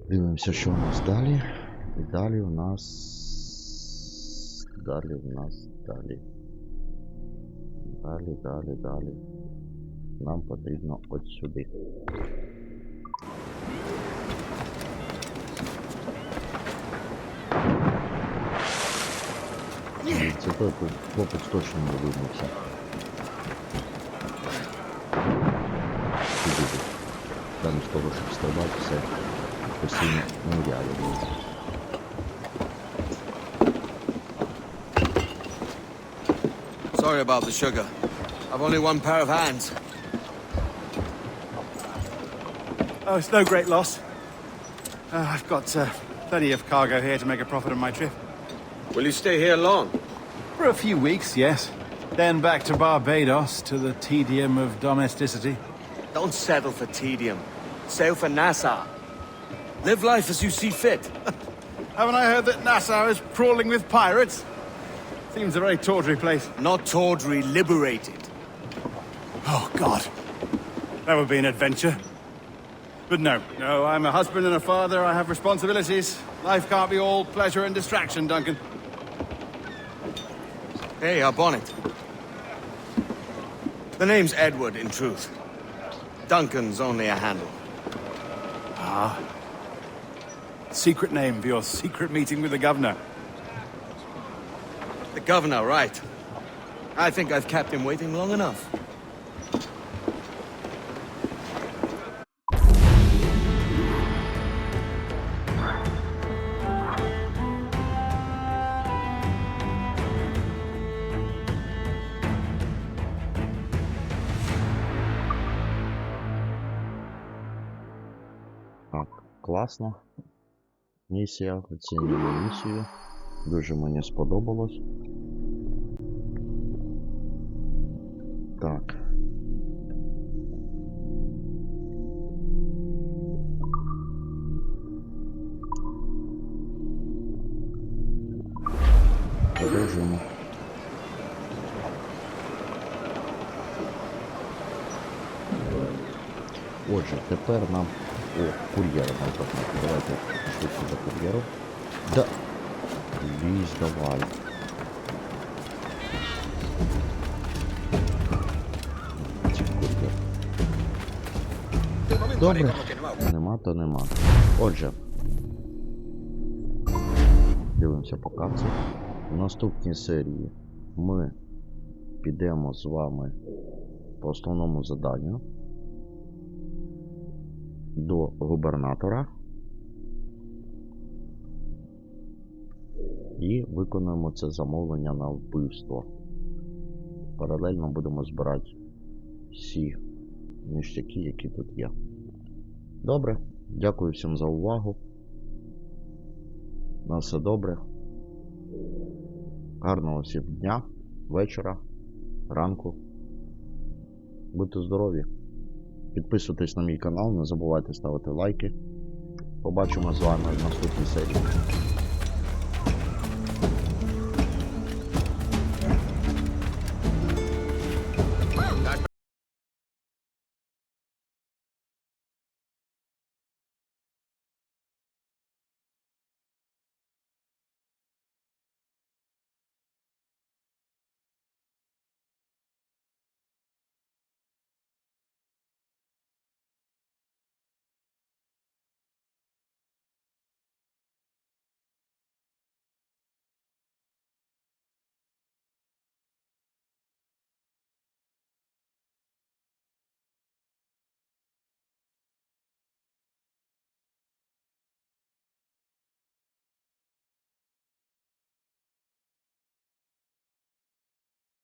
Дивимося, що у нас далі. І далі у нас... Далі. Нам потрібно от сюди. Це той хлопець точно не видався. Замість того, щоб стрибати, все постійно нереально було. Sorry about the sugar. I've only one pair of hands. Oh, it's no great loss. I've got plenty of cargo here to make a profit on my trip. Will you stay here long? For a few weeks, yes. Then back to Barbados to the tedium of domesticity. Don't settle for tedium. Sail for Nassau. Live life as you see fit. Haven't I heard that Nassau is crawling with pirates? Seems a very tawdry place. Not tawdry, liberated. Oh, God. That would be an adventure. But no, I'm a husband and a father. I have responsibilities. Life can't be all pleasure and distraction, Duncan. Hey, our bonnet. The name's Edward, in truth. Duncan's only a handle. Ah. Secret name for your secret meeting with the governor. The governor, right. I think I've kept him waiting long enough. Так, класно. Місія, оцінюємо місію. Дуже мені сподобалось. Так. Продовжуємо. Отже, тепер нам... О, кур'єр нам потрібно. Давайте швидко до кур'єру. Да! Лізь, давай. Ці кур'єр. Добре. Нема, то нема. Отже. Дивимося по карті. В наступній серії ми підемо з вами по основному заданню до губернатора і виконуємо це замовлення на вбивство. Паралельно будемо збирати всі ніштяки, які тут є. Добре, дякую всім за увагу. На все добре. Гарного всім дня, вечора, ранку. Будьте здорові. Підписуйтесь на мій канал, не забувайте ставити лайки. Побачимо з вами в наступній серії.